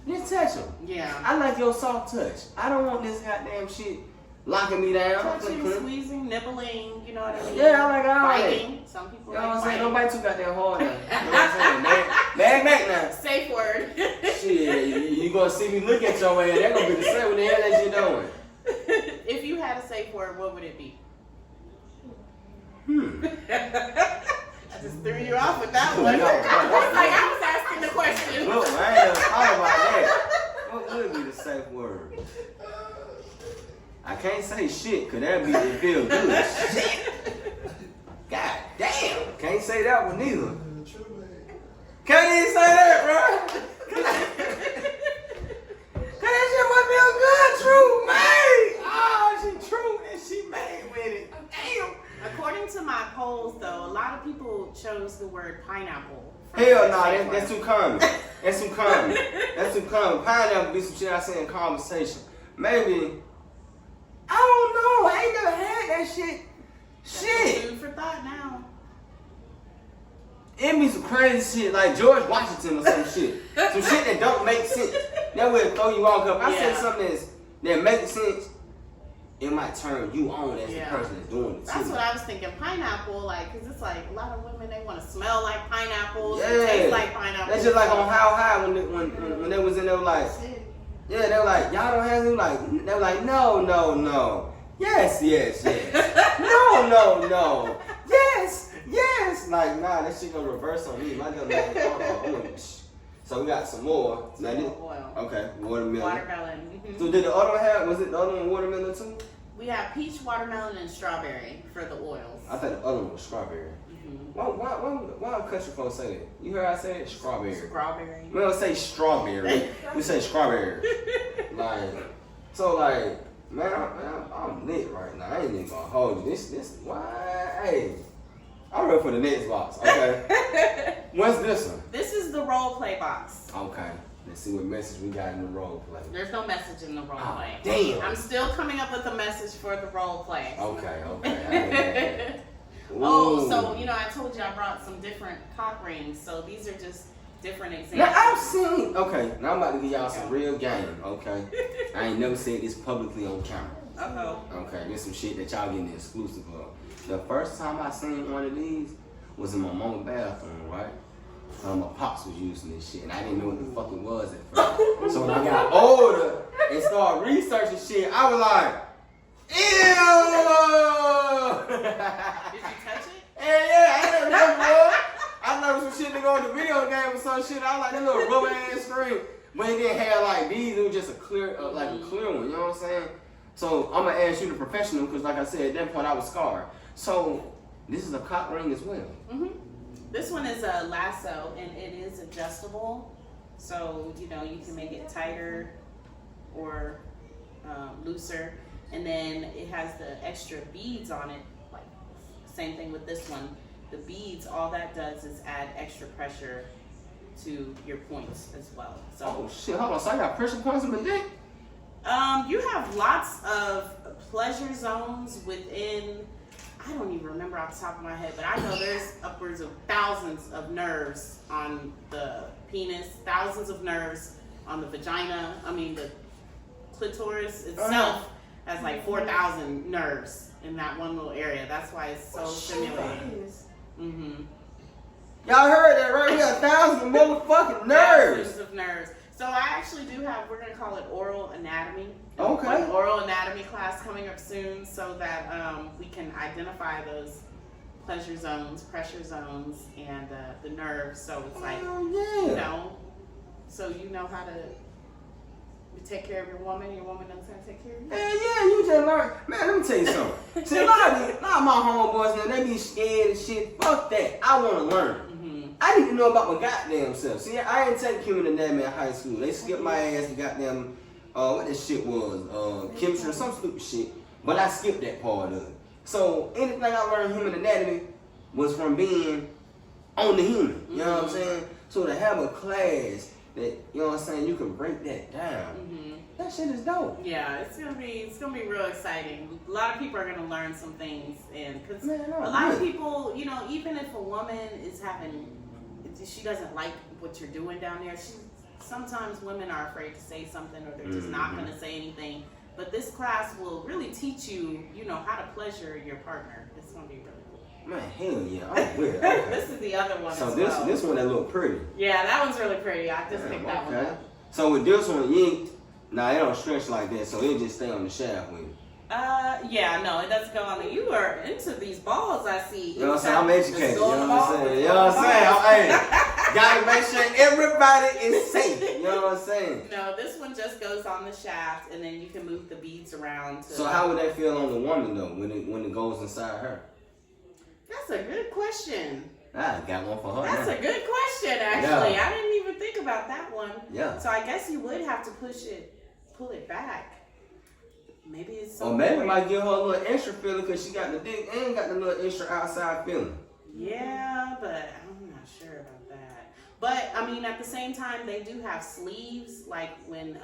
Just touch them. Yeah. I like your soft touch. I don't want this goddamn shit locking me down. Touching, squeezing, nibbling, you know what I mean? Yeah, I like all that. Biting. Some people You know what like I'm saying? biting. Nobody too goddamn hard now. You know what I'm saying? Back now. Safe word. Shit, you gonna see me look at your ass. They're gonna be the same. What the hell that you doing? If you had a safe word, what would it be? I just threw you off with that one. No. I was asking the question. Look, I ain't never thought about that. What would be the safe word? I can't say shit, because that'd be it feel good. Shit. God damn. Can't say that one neither. Can't even say that, bro. Cause that shit must be a good true, man. Oh, she true and she made with it. Damn. According to my polls, though, a lot of people chose the word pineapple. Hell no, that's too common. That's too common. That's too common. Pineapple be some shit I say in conversation. Maybe, I don't know. I ain't never had that shit. Shit. Food for thought now. It be some crazy shit like George Washington or some shit. Some shit that don't make sense. That will throw you off. If I say Yeah. something that makes sense, it might turn you on as Yeah. the person that's doing it. That's too. what I was thinking. Pineapple, like, because it's like a lot of women, they want to smell like pineapples, Yeah. and taste like pineapples. That's just like on How High when they was in there like, yeah, they were like, y'all don't have any, like, they were like, no. Yes. No. Yes. Like, nah, that shit gonna reverse on me. My girl, so we got some more. Some more oil. Okay, watermelon. Watermelon. Mhm. So did the other one have, was it the other one watermelon too? We have peach, watermelon, and strawberry for the oils. I thought the other one was strawberry. Mhm. Why country folks say that? You heard I say it? Strawberry. Strawberry. We don't say strawberry. We say strawberry. Like, So like, man, I'm lit right now. I ain't even gonna hold you. This, why? Hey, I'm ready for the next box. Okay. What's this one? This is the role play box. Okay. Let's see what message we got in the role play. There's no message in the role play. Damn. I'm still coming up with a message for the role play. Okay. Oh, so I told you I brought some different cock rings. So these are just different examples. Now I've seen. Okay, now I'm about to give y'all some real game. Okay, I ain't never said this publicly on camera. Okay, there's some shit that y'all getting exclusive of. The first time I seen one of these was in my mama's bathroom, right? My pops was using this shit, and I didn't know what the fuck it was at first. So when I got older and started researching shit, I was like, ew! Did you touch it? Yeah, I didn't know. I know some shit to go in the video game or some shit. I was like that little rubber ass screen, but it didn't have like these. It was just a clear, like a clear one. You know what I'm saying? So I'm gonna ask you the professional, because like I said, at that point I was scarred. So this is a cock ring as well. Mm-hmm. This one is a lasso, and it is adjustable. So you can make it tighter or looser, and then it has the extra beads on it. Like same thing with this one. The beads, all that does is add extra pressure to your points as well. So oh shit! Hold on. So I got pressure points in my dick. You have lots of pleasure zones within. I don't even remember off the top of my head, but I know there's upwards of thousands of nerves on the penis, thousands of nerves on the vagina. I mean, the clitoris itself has like 4,000 nerves in that one little area. That's why it's so stimulating. Mm-hmm. Y'all heard that right here? 1,000 motherfucking nerves. Thousands of nerves. So I actually do have, we're going to call it oral anatomy. Okay. An oral anatomy class coming up soon, so that we can identify those pleasure zones, pressure zones, and the nerves. So it's like, so you know how to take care of your woman knows how to take care of you. Yeah, you just learn. Man, let me tell you something. See, a lot of my homeboys, man, they be scared and shit. Fuck that. I want to learn. Mm-hmm. I need to know about my goddamn self. See, I ain't take human anatomy in high school. They skipped my ass and goddamn, what this shit was, chemistry or some stupid shit. But I skipped that part of it. So anything I learned human anatomy was from being on the human. You know what I'm saying? So to have a class that, you know what I'm saying, you can break that down. That shit is dope. Yeah, it's gonna be real exciting. A lot of people are gonna learn some things, and because a lot of people, even if a woman is she doesn't like what you're doing down there. Sometimes women are afraid to say something, or they're just not gonna say anything. But this class will really teach you, how to pleasure your partner. It's gonna be really cool. Man, hell yeah, I'm with it. Okay. This is the other one. So as this one that look pretty. Yeah, that one's really pretty. I just picked that one up. So with this one, it don't stretch like that, so it just stay on the shaft with you. Yeah, no, it doesn't go on the. You are into these balls, I see. You know what I'm saying? I'm educated. You know what I'm saying? You know what I'm saying? Hey, gotta make sure everybody is safe. You know what I'm saying? No, this one just goes on the shaft, and then you can move the beads around. So how would that feel on the woman though, when it goes inside her? That's a good question. I got one for her. That's a good question, actually. Yeah. I didn't even think about that one. Yeah. So I guess you would have to pull it back. Maybe it's or maybe it might give her a little extra feeling because she got the dick and got the little extra outside feeling. Yeah, but I'm not sure about that. But I mean, at the same time, they do have sleeves. Like when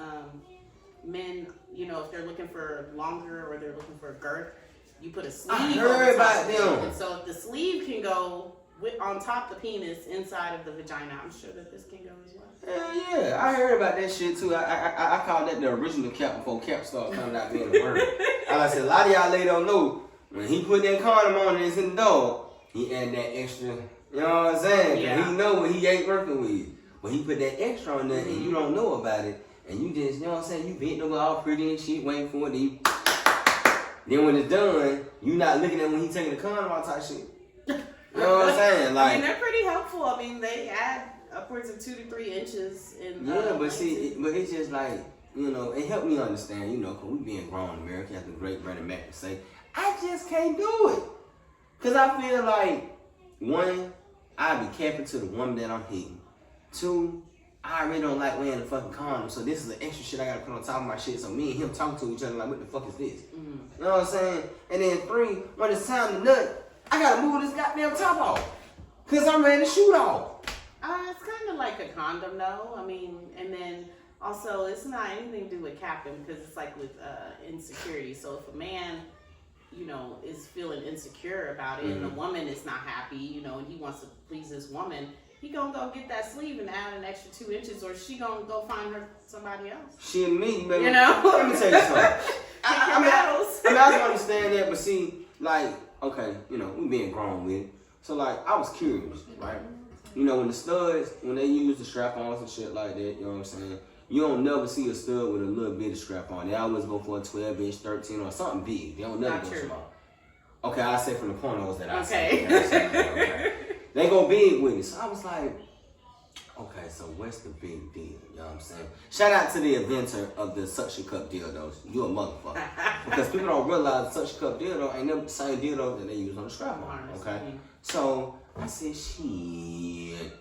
men, if they're looking for longer or they're looking for a girth, you put a sleeve. I heard about them. And so if the sleeve can go on top of the penis inside of the vagina, I'm sure that this can go as well. Hell yeah, I heard about that shit too. I call that the original cap before cap started coming out being a word. Like I said, a lot of y'all ladies don't know, when he put that condom on and it's in the dog, he add that extra, you know what I'm saying? Yeah. He know what he ain't working with. But he put that extra on there and you don't know about it. And you just, you know what I'm saying, you bent over all pretty and shit, waiting for it. Then when it's done, you not looking at when he taking the condom out type shit. You know what I'm saying? Like, I mean, they're pretty helpful. I mean, they add upwards of 2 to 3 inches in. Yeah, but see, but it's just like, it helped me understand, because we being grown in America, as the great Brother Mac would say, I just can't do it. Because I feel like, 1, I be careful to the woman that I'm hitting. 2, I really don't like wearing the fucking condom, so this is the extra shit I gotta put on top of my shit. So me and him talking to each other like, what the fuck is this? Mm-hmm. You know what I'm saying? And then 3, when it's time to nut, I gotta move this goddamn top off. Cause I'm ready to shoot off. It's kind of like a condom, though. I mean, and then also it's not anything to do with capping because it's like with insecurity. So if a man, you know, is feeling insecure about it, and the woman is not happy, you know, and he wants to please his woman, he gonna go get that sleeve and add an extra 2 inches, or she gonna go find her somebody else. She and me, baby. You know? Let me tell you something. I mean, I can understand that, but see, like, okay, you know, we being grown with it. So, like, I was curious, right? You know, when the studs, when they use the strap-ons and shit like that, you know what I'm saying? You don't never see a stud with a little bitty strap-on. They always go for a 12-inch, 13, or something big. They don't never go small. Okay, I say from the pornos that I see. Okay. They go big with it. So I was like, okay, so what's the big deal? You know what I'm saying? Shout out to the inventor of the suction cup dildos. You a motherfucker. Because people don't realize the suction cup dildo ain't never the same dildo that they use on the strap-on. Okay? So I said, shit,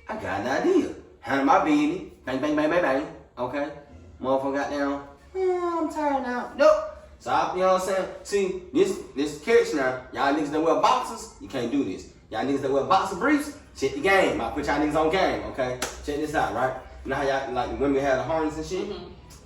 I got an idea. Handle my baby, bang, bang, bang, bang, bang. Okay? Motherfucker got down, I'm tired now. Nope. So I, you know what I'm saying? See, this catch now. Y'all niggas that wear boxers, you can't do this. Y'all niggas that wear boxer briefs, check the game. I put y'all niggas on game, okay? Check this out, right? You know how y'all, like, women have the harness and shit?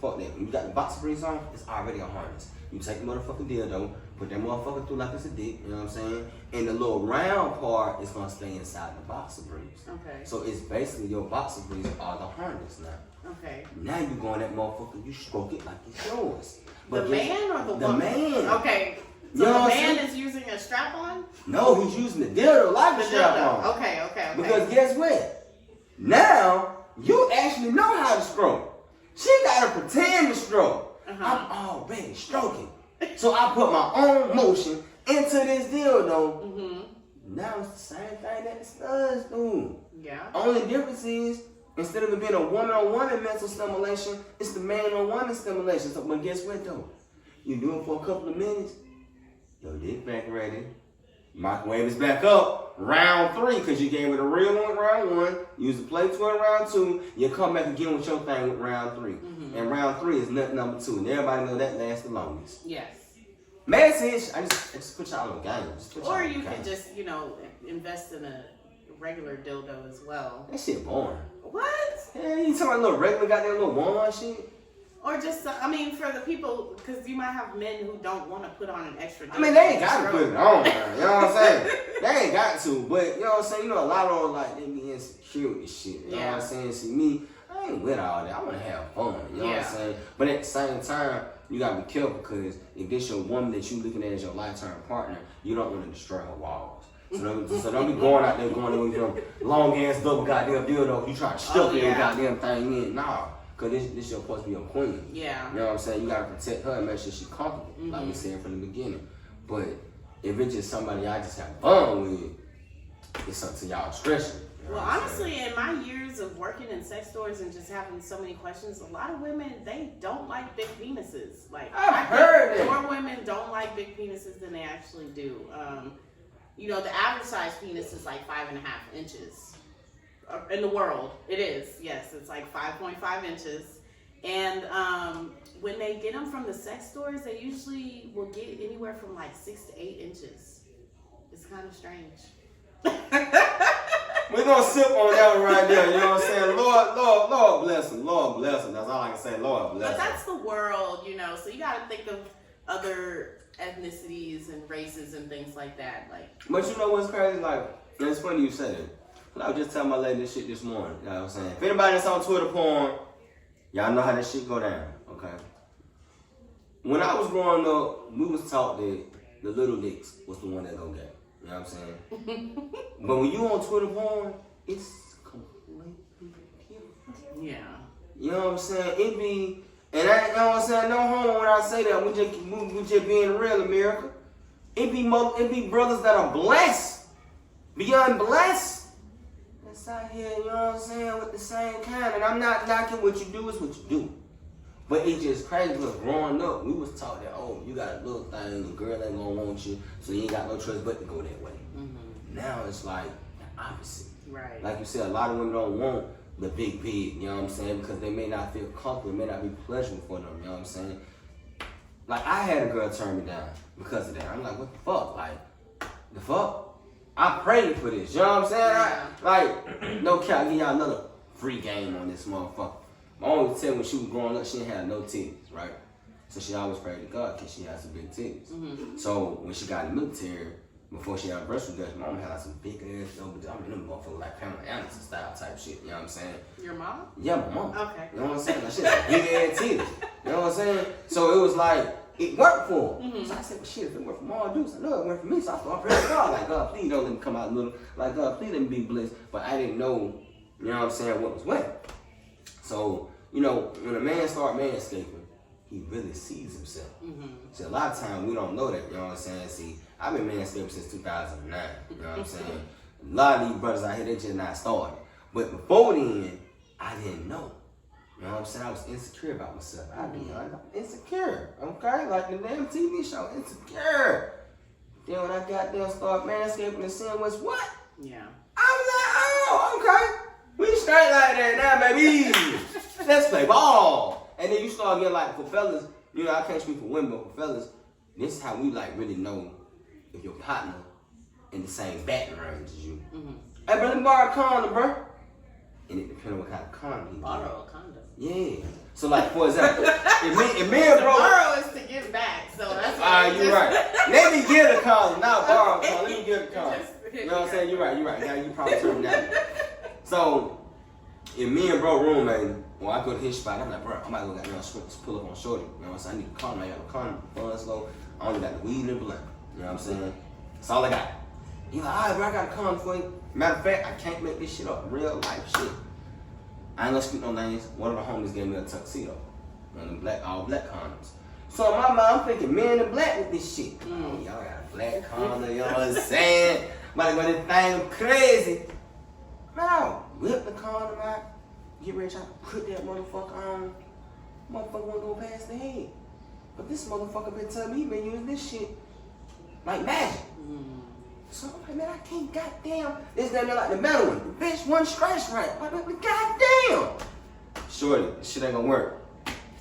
Fuck that. When you got the boxer briefs on, it's already a harness. You take the motherfucking dildo, put that motherfucker through like it's a dick, you know what I'm saying? And the little round part is gonna stay inside the boxer briefs. Okay. So it's basically your boxer briefs are the harness now. Okay. Now you go in that motherfucker, you stroke it like it's yours. But the man or the woman? The man. Okay. So the man is using a strap on? No, he's using the dildo like a strap on. Okay. Because guess what? Now you actually know how to stroke. She gotta pretend to stroke. I'm already stroking. So I put my own motion into this dildo. Now it's the same thing that the studs do. Yeah. Only difference is, instead of it being a woman-on-woman mental stimulation, it's the man-on-woman stimulation. So, but guess what though? You do it for a couple of minutes, your dick back ready. Microwave is back up. Round 3, because you gave it a real one round 1. Use the plate to it round 2. You come back again with your thing with round 3. And round 3 is nut number 2. And everybody know that lasts the longest. Yes. Message. I just put y'all on the game. Or you could just, you know, invest in a regular dildo as well. That shit boring. What? Yeah, you talking about a little regular goddamn little one shit? Or just, I mean, for the people, because you might have men who don't want to put on an extra dildo. I mean, they ain't got to put it on, man. You know what I'm saying? They ain't got to, but you know what I'm saying? You know, a lot of them, like, they be insecure with this shit. You know what I'm saying? See, me, I ain't with all that. I want to have fun. You know what I'm saying? But at the same time, you got to be careful, because if this your woman that you looking at as your lifetime partner, you don't want to destroy her walls. So don't be going out there with your long ass double goddamn dildo. You try to stuff every goddamn thing in. Nah. Cause this supposed to be a queen. Yeah. You know what I'm saying? You gotta protect her and make sure she's comfortable, like we said from the beginning. But if it's just somebody I just have fun with, it's something y'all discretion. Well, honestly, in my years of working in sex stores and just having so many questions, a lot of women, they don't like big penises. Like I've heard it. More women don't like big penises than they actually do. You know, the average size penis is like 5.5 inches. In the world, it is. Yes, it's like 5.5 inches. And when they get them from the sex stores, they usually will get anywhere from like 6 to 8 inches. It's kind of strange. We're going to sip on that one right there. You know what I'm saying? Lord bless them. Lord bless them. That's all I can say. Lord bless them. But that's the world, you know. So you got to think of other ethnicities and races and things like that. Like. But you know what's crazy? Like, it's funny you said it. I was just telling my lady this shit this morning. You know what I'm saying? If anybody that's on Twitter porn, y'all know how this shit go down, okay? When I was growing up, we was taught that the little dicks was the one that go gay. You know what I'm saying? But when you on Twitter porn, it's completely different. Yeah. You know what I'm saying? It be, and I, you know what I'm saying? No homo when I say that. We just being real, America. It be brothers that are blessed, beyond blessed. Out here, you know what I'm saying, with the same kind. And I'm not knocking what you do is what you do. But it's just crazy because growing up, we was taught that, oh, you got a little thing, the girl ain't gonna want you, so you ain't got no choice but to go that way. Now it's like the opposite. Right. Like you said, a lot of women don't want the big pig, you know what I'm saying? Because they may not feel comfortable, it may not be pleasurable for them, you know what I'm saying? Like, I had a girl turn me down because of that. I'm like, what the fuck? Like, the fuck? I prayed for this, you know what I'm saying? No cap, give y'all another free game on this motherfucker. My mom would tell me when she was growing up, she didn't have no titties, right? So she always prayed to God because she had some big titties. Mm-hmm. So when she got in the military, before she had breast reduction, my mom had like some big ass over there. I mean, them motherfuckers like Pamela Anderson style type shit, you know what I'm saying? Your mom? Yeah, my mom. Okay. You know what I'm saying? Like, she had big ass titties. You know what I'm saying? So it was like, it worked for her. Mm-hmm. So I said, well, shit, if it worked for Mom Dukes, I know it worked for me. So I started praying to God, like, God, please don't let me come out little. Like, God, please let me be blessed. But I didn't know, you know what I'm saying, what was what. So, you know, when a man starts manscaping, he really sees himself. Mm-hmm. See, a lot of times we don't know that, you know what I'm saying? See, I've been manscaping since 2009, you know what I'm saying? A lot of these brothers out here, they just not started. But before then, I didn't know. You know what I'm saying? I was insecure about myself. I'm insecure, okay? Like the damn TV show, Insecure. Then when I got there and started manscaping and seeing what's what? Yeah. I was like, oh, okay. We straight like that now, baby. Let's play ball. And then you start getting like, for fellas, you know, I can't speak for women, but for fellas, this is how we like really know if your partner in the same batting range as you. Mm-hmm. Hey, bro, let me borrow a condom, bro. And it depends on what kind of condom you borrow a condom. Yeah. So like, for example, if me and bro, borrow is to give back. So that's why. You're right. Let me get a condom, not borrow a condom. Let me get a condom. You know what I'm saying? You're right. Now you probably turned down. So if me and bro roommate, when I go to his spot, I'm like, bro, I might go pull up on shorty. You know what I'm saying? I need a condom. I got a condom. Funds low. I only got the weed and the blunt. You know what I'm saying? That's all I got. He's like, all right, bro, I got a condom for you. Matter of fact, I can't make this shit up. Real life shit. I ain't gonna speak no names. One of the homies gave me a tuxedo. One of them all black condoms. So in my mind, I'm thinking, men in black with this shit. Oh, y'all got a black condom, you know what I'm saying? Might go this thing crazy. Now, whip the condom out. Get ready to try to put that motherfucker on. Motherfucker won't go past the head. But this motherfucker been telling me he been using this shit like magic. So I'm like, man, I can't goddamn. This damn like the metal one. The bitch one scratch right. I'm like, goddamn. Shorty, this shit ain't gonna work.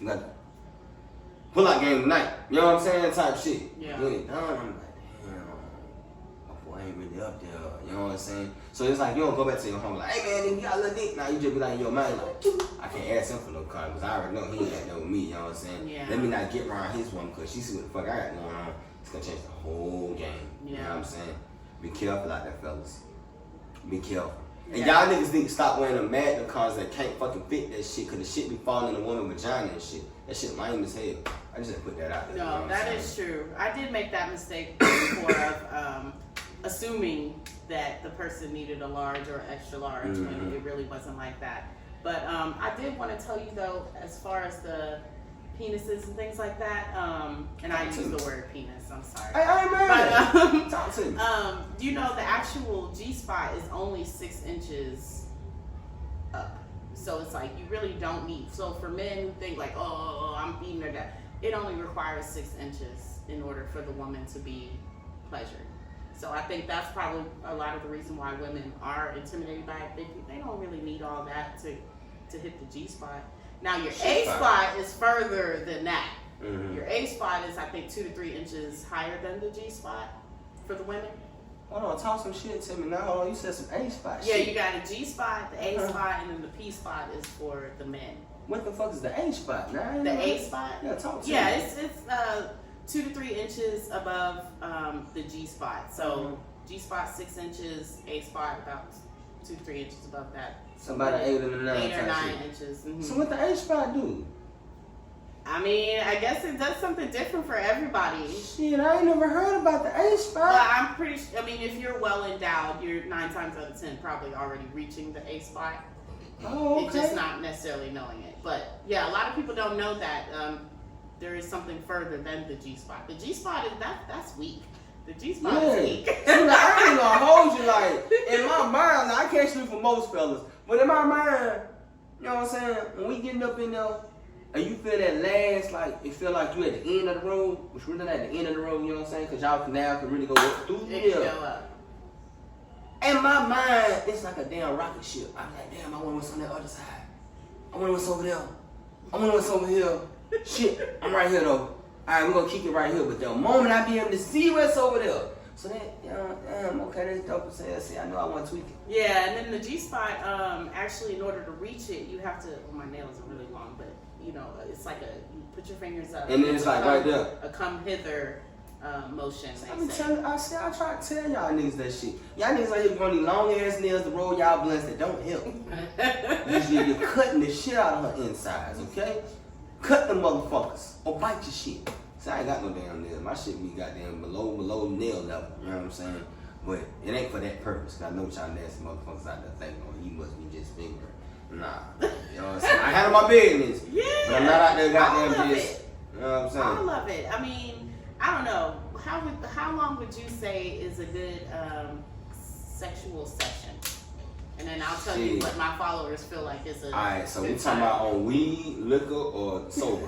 You got pull out game tonight. You know what I'm saying? Type shit. Yeah. When it done, I'm like, damn. My boy ain't really up there. You know what I'm saying? So it's like, you don't go back to your home like, hey man, you got a little dick. Now you just be like in your mind, like, I can't ask him for no car because I already know he ain't got no with me. You know what I'm saying? Yeah. Let me not get around his one because she see what the fuck I got going on. It's gonna change the whole game. Yeah. You know what I'm saying? Be careful out there, fellas. Be careful. And y'all niggas need to stop wearing them magnum condoms that can't fucking fit that shit, cause the shit be falling in the woman's vagina and shit. That shit lame as hell. I just had to put that out there. No, you know that is true. I did make that mistake before of assuming that the person needed a large or extra large when it really wasn't like that. But I did want to tell you though, as far as the penises and things like that, and I use the word penis, I'm sorry. I ain't mad. But, talk to me. you know, the actual G-spot is only 6 inches up. So it's like, you really don't need, so for men who think like, oh, I'm beating her down, it only requires 6 inches in order for the woman to be pleasured. So I think that's probably a lot of the reason why women are intimidated by it. They don't really need all that to hit the G-spot. Now your A-spot is further than that. Mm-hmm. Your A-spot is, I think, 2 to 3 inches higher than the G-spot for the women. Hold on, talk some shit to me now. Hold on, you said some A-spot Yeah, shit. you got a G-spot, the A-spot, and then the P-spot is for the men. What the fuck is the A-spot now? The A-spot? Yeah, talk to me. Yeah, it's 2 to 3 inches above the G-spot. So G-spot 6 inches, A-spot about 2 to 3 inches above that. So about an 8 or 9 8 or 9 inches. Mm-hmm. So what the A-spot do? I mean, I guess it does something different for everybody. Shit, I ain't never heard about the A-spot. But I'm pretty I mean, if you're well endowed, you're 9 times out of 10 probably already reaching the A-spot. Oh, okay. It's just not necessarily knowing it. But yeah, a lot of people don't know that there is something further than the G-spot. The G-spot is that's weak. The G-spot is weak. See, like, I ain't gonna hold you, like, in my mind, now, I can't speak for most fellas, but in my mind, you know what I'm saying, when we getting up in there, and you feel that last, like, it feel like you at the end of the road, which really not at the end of the road, you know what I'm saying, because y'all can now really go up through It here. can go up. In my mind, it's like a damn rocket ship. I'm like, damn, I wonder what's on that other side. I wonder what's over there. I wonder what's over here. Shit, I'm right here though. Alright, we're gonna kick it right here. But the moment I be able to see what's over there. So then, damn, okay, that's dope as hell. See, I know I want to tweak it. Yeah, and then the G-spot, actually, in order to reach it, you have to, well, my nails are really long, but, you know, it's like you put your fingers up. And then it's like right there. A come hither motion, I try to tell y'all niggas that shit. Y'all niggas out here going these long ass nails to roll y'all blunts that don't help. Usually you're cutting the shit out of her insides, okay? Cut them motherfuckers or bite your shit. See, I ain't got no damn nails. My shit be goddamn below nail level. You know what I'm saying? But it ain't for that purpose. Cause I know y'all nasty motherfuckers out there thinking, oh, he must be just fingering. Nah. You know what I'm saying? I handle my business. Yeah. But I'm not out there goddamn just. It. You know what I'm saying? I love it. I mean, I don't know. How long would you say is a good sexual session? And then I'll tell you what my followers feel like is a. Alright, so we talking about on weed, liquor, or sober?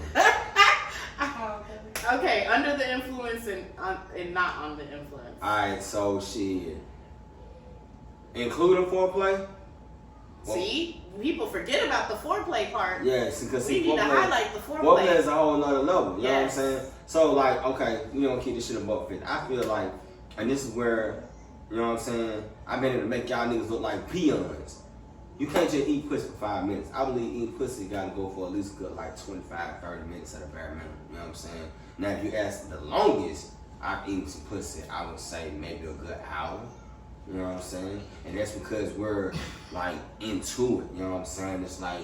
Okay, under the influence and not on the influence. Alright, so shit. Including foreplay? See? People forget about the foreplay part. Yes, because we need to highlight the foreplay. Foreplay is a whole nother level, you know what I'm Yes. saying? So like, okay, we don't keep this shit above 50. I feel like, and this is where, you know what I'm saying, I've been able to make y'all niggas look like peons. You can't just eat pussy for 5 minutes. I believe eating pussy gotta go for at least a good like 25, 30 minutes at a bare minimum, you know what I'm saying? Now if you ask the longest I've eaten some pussy, I would say maybe a good hour. You know what I'm saying? And that's because we're like into it. You know what I'm saying? It's like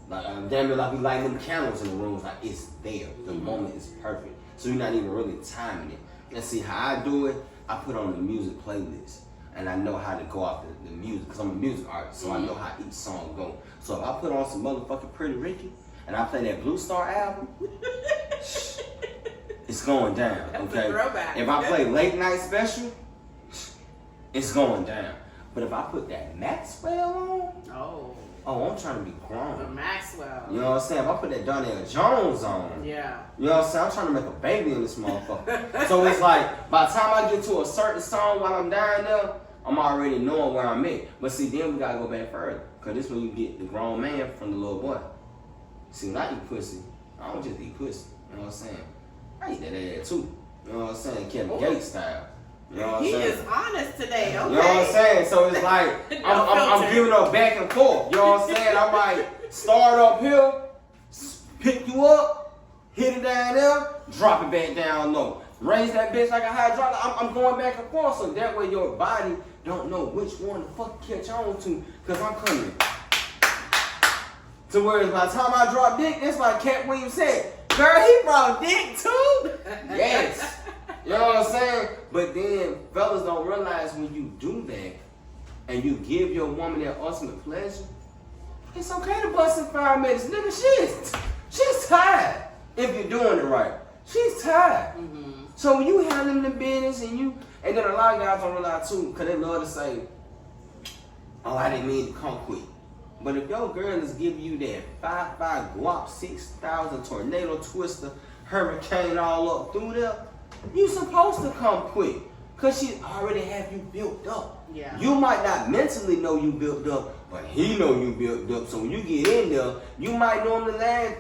damn near like we light them candles in the rooms. Like it's there. The moment is perfect. So you're not even really timing it. And see how I do it? I put on the music playlist, and I know how to go off the music because I'm a music artist. So I know how each song go. So if I put on some motherfucking Pretty Ricky and I play that Blue Star album, it's going down. Okay. If I play Late Night Special, it's going down. But if I put that Maxwell on, I'm trying to be grown. The Maxwell. You know what I'm saying? If I put that Donnell Jones on, yeah. You know what I'm saying? I'm trying to make a baby in this motherfucker. So it's like, by the time I get to a certain song while I'm down there, I'm already knowing where I'm at. But see, then we gotta go back further. Cause this when you get the grown man from the little boy. See, when I eat pussy, I don't just eat pussy. You know what I'm saying? I eat that ass too. You know what I'm saying? Kevin Gates style. You know what I'm saying? He is honest today, okay? You know what I'm saying? So it's like, I'm giving up back and forth. You know what I'm saying? I might start up here, pick you up, hit it down there, drop it back down low. Raise that bitch like a hydraulic. I'm going back and forth so that way your body don't know which one to fuck catch on to. Because I'm coming. To where by the time I drop dick, it's like Cat Williams said, girl, he brought dick too? Yes. You know what I'm saying? But then fellas don't realize when you do that and you give your woman that ultimate pleasure, it's okay to bust in 5 minutes. Nigga, she's tired if you're doing it right. She's tired. Mm-hmm. So when you handling the business and then a lot of guys don't realize too, because they love to say, oh, I didn't mean to come quick. But if your girl is giving you that 5.5 guap 6,000 tornado twister hurricane all up through there, you supposed to come quick. Cause she already have you built up. Yeah. You might not mentally know you built up, but he know you built up. So when you get in there, you might normally land,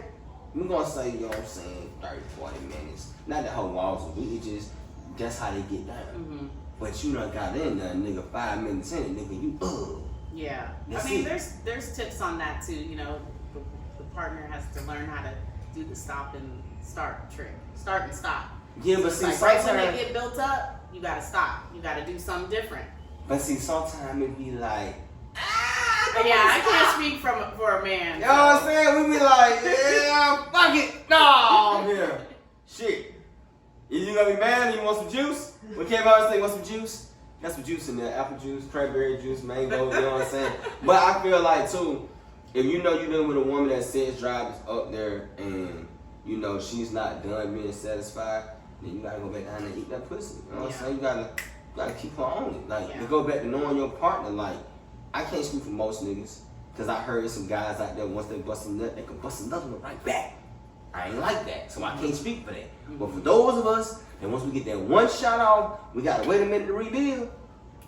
we're gonna say, you know what I'm saying, 30, 40 minutes. Not the whole walls of it, just that's how they get down. Mm-hmm. But you done got in there, nigga, 5 minutes in it, nigga, you Yeah. That's I mean, it. there's tips on that too. You know, the partner has to learn how to do the stop and start trick. Start and stop. Yeah, but see, like right when they get built up, you gotta stop. You gotta do something different. But see, sometimes it be like, I can't speak for a man. You know what I'm saying? We be like, yeah, fuck it. No, I'm here. Shit. Is you gonna be mad? You want some juice? What came out and say, want some juice? Got some juice in there. Apple juice, cranberry juice, mango, you know what I'm saying? But I feel like, too, if you know you're dealing with a woman that says drive is up there and, you know, she's not done being satisfied, then you gotta go back down and eat that pussy. You know what I'm saying? You gotta keep her on it. Like, to go back to knowing your partner, like, I can't speak for most niggas, because I heard some guys out there, once they bust a nut, they can bust another one right back. I ain't like that, so I can't speak for that. But for those of us, and once we get that one shot off, we gotta wait a minute to rebuild.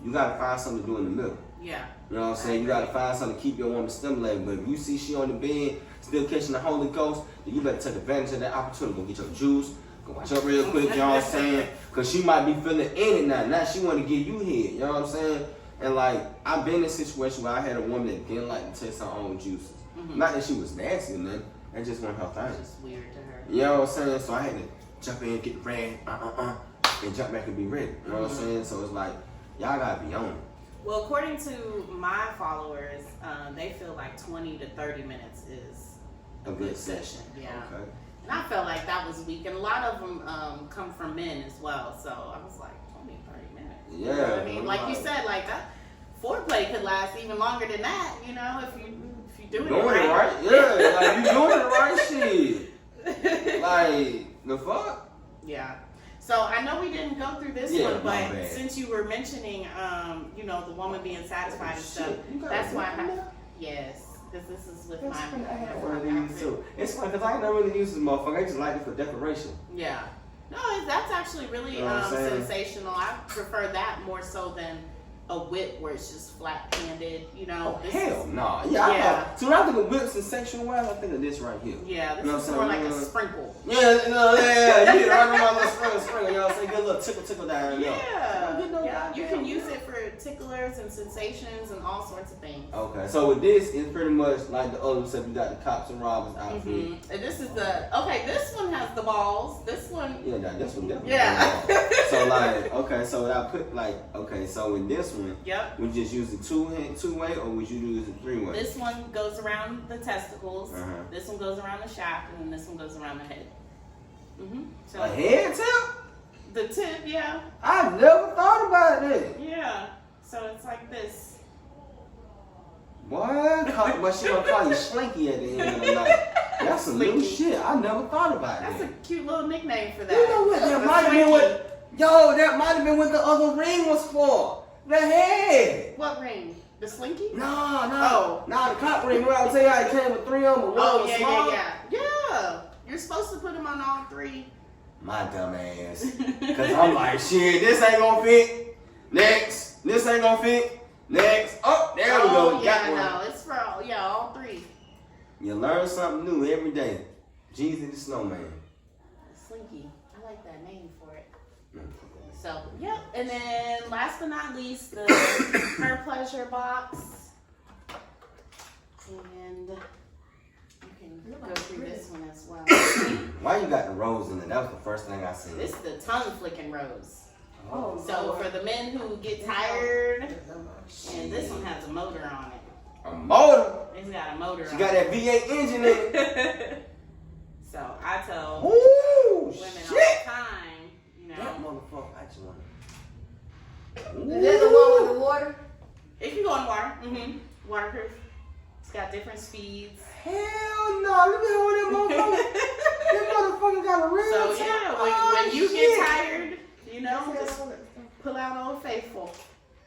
you gotta find something to do in the middle. Yeah. You know what I'm saying? You gotta find something to keep your woman stimulated. But if you see she on the bed, still catching the Holy Ghost, then you better take advantage of that opportunity. Go get your juice, go watch up real quick, you know what I'm saying? Cause she might be feeling in it now. Now she wanna give you head, you know what I'm saying? And like, I've been in a situation where I had a woman that didn't like to taste her own juices. Not that she was nasty or nothing, that just wasn't her thing. It's just weird to her. You know what I'm saying? So I had to jump in, get ready, and jump back and be ready. You know what I'm saying? So it's like, y'all gotta be on it. Well, according to my followers, they feel like 20 to 30 minutes is a good session. Yeah. Okay. And I felt like that was weak. And a lot of them come from men as well. So I was like, 20, 30 minutes. Yeah. You know what I mean? Like you said, like foreplay could last even longer than that, you know, if you do it right. Yeah, like you doing the right shit. Like, the fuck? Yeah. So I know we didn't go through this one, but since you were mentioning, you know, the woman being satisfied and stuff, that's why yes, because this is with That's my. funny. I had one of these too. It's funny because I ain't never really used this motherfucker. I just like it for decoration. Yeah. No, that's actually really You know what I'm saying? sensational. I prefer that more so than a whip where it's just flat-handed, you know. Oh, hell no. Nah. Yeah. So when I think of whips and sexual wise, I think of this right here. Yeah, this you know is more like a sprinkle. Yeah, yeah. You get right on my little sprinkle, you know what I'm saying? Get a little tickle down. Yeah. You can use it for ticklers and sensations and all sorts of things. Okay, so with this, it's pretty much like the other stuff. You got the cops and robbers outfit. And this is this one has the balls. This one. Yeah, this one definitely. Yeah. So like, okay, so I put like, okay, so in this one, yep. Would you just use the two-way or would you use the three-way? This one goes around the testicles. Uh-huh. This one goes around the shaft, and then this one goes around the head. So a head tip? The tip, yeah. I never thought about that. Yeah. So it's like this. What? But she gonna call you Slinky at the end of the night. That's some new shit. I never thought about that. That's a cute little nickname for that. You know what? That might have been that might have been what the other ring was for. The head. What ring? The Slinky? No. No, the cop ring. Well, I'll tell you how it came with three of them. One was small. Yeah. You're supposed to put them on all three. My dumb ass. Because I'm like, shit, this ain't gonna fit. Next. This ain't gonna fit. Next. Oh, there we go. Yeah, no, it's for all three. You learn something new every day. Jesus the Snowman. Slinky. I like that name for it. So, yep. And then last but not least, the Her Pleasure box. And you can go through this one as well. Why you got the rose in it? That was the first thing I seen. This is the tongue flicking rose. Oh. So for the men who get tired, and this one has a motor on it. A motor? It's got a motor on it. She got that V8 engine in it. So I tell women all the time, you know. That motherfucker, I just want to. Is that the one with the water? It can go in water. Waterproof. It's got different speeds. Hell no, let me hold that motherfucker. That motherfucker got a real So yeah, when you get tired, you know, just pull out Old Faithful.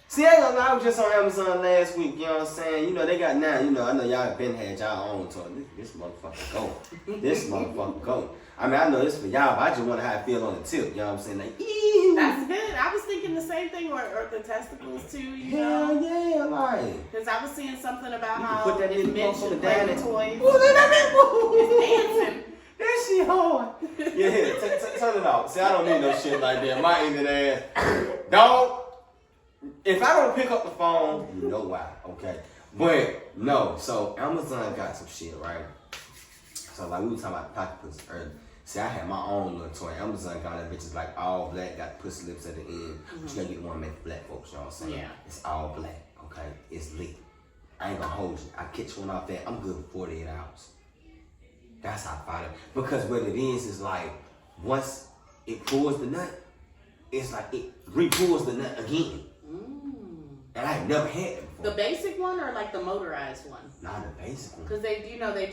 See, I was just on Amazon last week, you know what I'm saying? You know, they got now, you know, I know y'all been had y'all own toy. This motherfucker go. This motherfucker go. I mean, I know this for y'all, but I just wonder how it feel on the tip, you know what I'm saying? Like, eee. That's good. I was thinking the same thing, or the testicles too, you Hell know? yeah, like. Because I was seeing something about You how put that if in men should play with toys. Ooh, look at that It's dancing. That shit hard. Yeah, here, turn it off. See, I don't need no shit like that. My ended ass. Don't. If I don't pick up the phone, you know why, okay? But, no. So, Amazon got some shit, right? So, like, we were talking about pocket pussy earlier. See, I had my own little toy. Amazon got that bitch is like all black, got pussy lips at the end. But you gotta get one make black folks, you know what I'm saying? Yeah. It's all black, okay? It's lit. I ain't gonna hold you. I catch one off that, I'm good for 48 hours. That's how I find it. Because what it is like, once it pulls the nut, it's like it re-pulls the nut again. And I never had it before. The basic one or like the motorized one? Not the basic one. Because they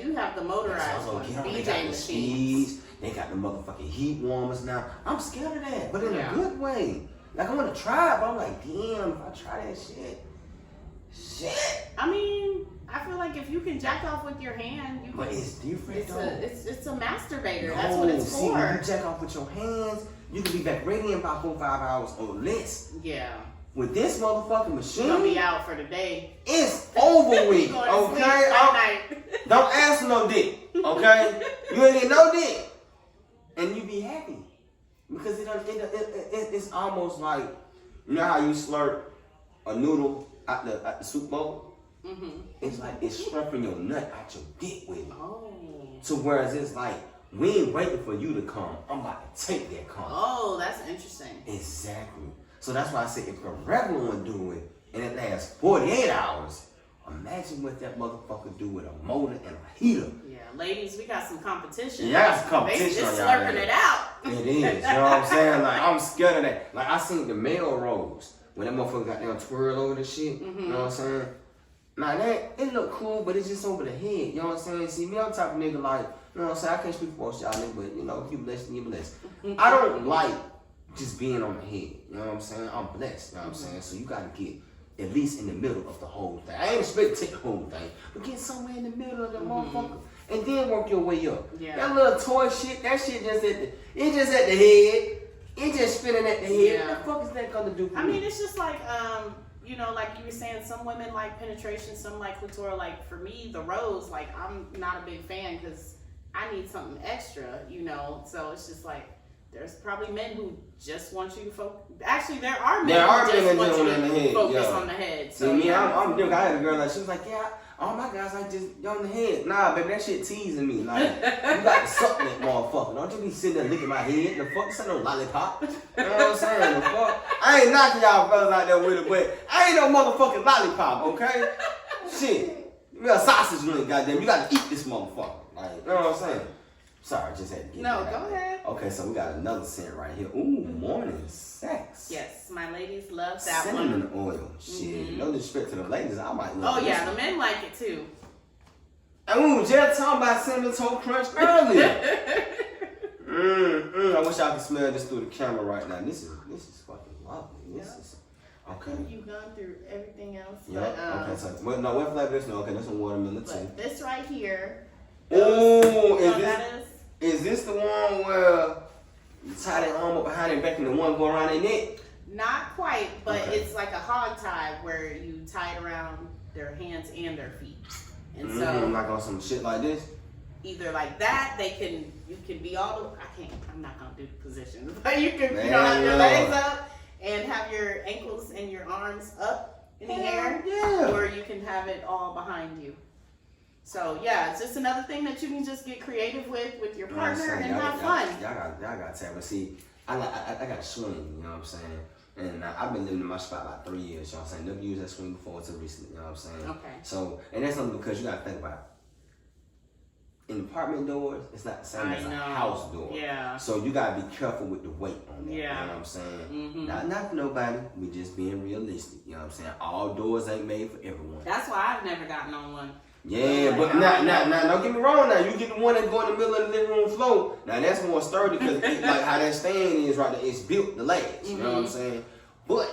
do have the motorized one. They BJ got the machines. speeds. They got the motherfucking heat warmers now. I'm scared of that, but in a good way. Like I want to try it, but I'm like, damn, if I try that shit. I mean, I feel like if you can jack off with your hand, you can. But it's different though. It's a masturbator. No, That's what it's see, for. when you jack off with your hands, you can be back ready in about 4 or 5 hours or less. Yeah. with this motherfucking machine, You're gonna be out for the day. it's over with. Going to sleep Okay, that night. don't ask for no dick. Okay, you ain't get no dick, and you be happy because it's almost like, you know how you slurp a noodle at the soup bowl. Mm-hmm. It's like it's slurping your nut out your dick with it. Oh. So whereas it's like, we ain't waiting for you to come. I'm about to take that come. Oh, that's interesting. Exactly. So that's why I say if the regular one do it and it lasts 48 hours, imagine what that motherfucker do with a motor and a heater. Yeah, ladies, we got some competition. Yeah, it's competition. They just on y'all slurping there. it out. It is. You know what I'm saying? Like, I'm scared of that. Like, I seen the male rolls when that motherfucker got down twirl over the shit. Mm-hmm. You know what I'm saying? Now that, it look cool, but it's just over the head. You know what I'm saying? See, me, I'm the type of nigga like, you know what I'm saying? I can't speak for most y'all niggas, but you know, if you blessed, then you blessed. I don't like just being on the head. You know what I'm saying? I'm blessed. You know what I'm saying? So you gotta get at least in the middle of the whole thing. I ain't expect to take the whole thing, but get somewhere in the middle of the motherfucker. And then work your way up. Yeah. That little toy shit, that shit just at the head. It just spinning at the head. Yeah. What the fuck is that gonna do for I me? mean, it's just like, you know, like you were saying, some women like penetration, some like clitoral. Like for me, the rose, like I'm not a big fan because I need something extra, you know. So it's just like, there's probably men who just want you to focus. Actually, there are men who just want you to focus on the head. So see, me, yeah. I'm different. I had a girl like, she was like, yeah, all my guys like just on the head. Nah, baby, that shit teasing me. Like, you got to suck that motherfucker. Don't you be sitting there licking my head. The fuck, this ain't no lollipop. You know what I'm saying? The fuck, I ain't knocking y'all fellas out there with it, but I ain't no motherfucking lollipop, okay? Shit, you a sausage link, goddamn. You got to eat this motherfucker. Like, you know what I'm saying? Sorry, I just had to get No, that go out. ahead. Okay, so we got another scent right here. Ooh, morning sex. Yes, my ladies love that Cinnamon one. oil. Shit, no disrespect to the ladies, I might love Oh this yeah, one. the men like it too. And we were just talking about cinnamon toast crunch earlier. I wish I could smell this through the camera right now. This is fucking lovely. This is okay. You've gone through everything else. Yeah. But, Okay. So what flavor this? No. Okay, this one watermelon too. but this right here. Oh, You know what that is? is this the one where you tie their arm up behind their back and the one go around their neck? Not quite, but Okay. it's like a hog tie where you tie it around their hands and their feet. And so Like on some shit like this. either like that, you can be all the, I'm not gonna do the position, but you can, Man, you know, have your legs Lord. up and have your ankles and your arms up in the air, Yeah. or you can have it all behind you. So yeah, it's just another thing that you can just get creative with your partner and have fun. Y'all got to but see, I got a swing, you know what I'm saying? And I've been living in my spot about 3 years, you know what I'm saying? Never used that swing before until recently, you know what I'm saying? Okay. So, and that's something because you gotta think about it. In apartment doors, it's not the same I as a know. house door. Yeah. So you gotta be careful with the weight on that. Yeah. You know what I'm saying? Mhm. Not for nobody, we just being realistic. You know what I'm saying? All doors ain't made for everyone. That's why I've never gotten on one. Yeah, Like, but now, don't get me wrong now. You get the one that go in the middle of the living room floor. Now that's more sturdy because like how that stand is right there, it's built the legs. You know what I'm saying? But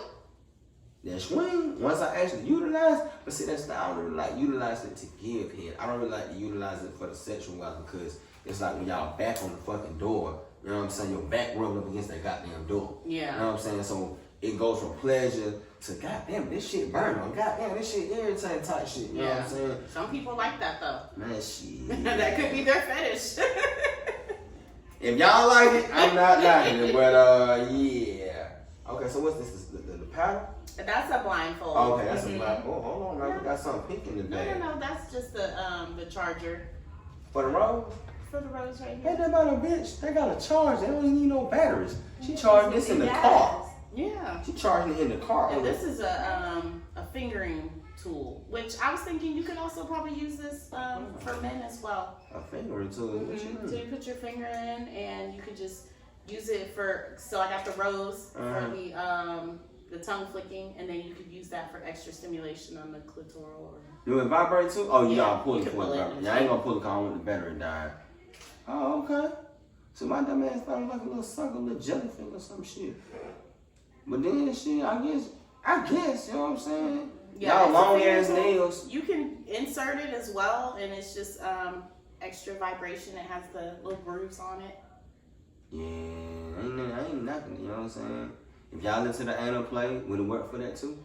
that swing, once I actually utilize, but see that's not, I don't really like utilize it to give head. I don't really like to utilize it for the sexual wise because it's like when y'all back on the fucking door, you know what I'm saying? Your back rubbing up against that goddamn door. Yeah. You know what I'm saying? So it goes from pleasure to goddamn this shit burning on goddamn this shit irritating type shit. You know what I'm saying? Some people like that though. Man, shit. That could be their fetish. If y'all like it, I'm not liking it, but yeah. Okay, so what's this? The paddle? That's a blindfold. Oh, okay, that's a black. Oh, hold on, man. We got something pink in the bag. No, that's just the charger For the rose? for the rose right Ain't here. that about a bitch? They got a charge. They don't even need no batteries. She charging this in the car. Yeah. She charging it in the car. And this is a fingering tool, which I was thinking you could also probably use this for men as well. A finger tool. What you So mean? you put your finger in, and you could just use it for. So I got the rose for the tongue flicking, and then you could use that for extra stimulation on the clitoral. Do it vibrate too? Oh, you Yeah, gotta pull you it can for pull it. it. Vibrate. Yeah, I ain't gonna pull it because I don't want the battery dying. Oh, okay. So my dumb ass thought it was like a little sucker, a little jellyfish or some shit. But then shit, I guess, you know what I'm saying? Yeah, Y'all it's a long finger ass tool. nails. You can insert it as well, and it's just extra vibration. It has the little grooves on it. Yeah, I ain't knocking it, you know what I'm saying? If y'all into the anal play, would it work for that too?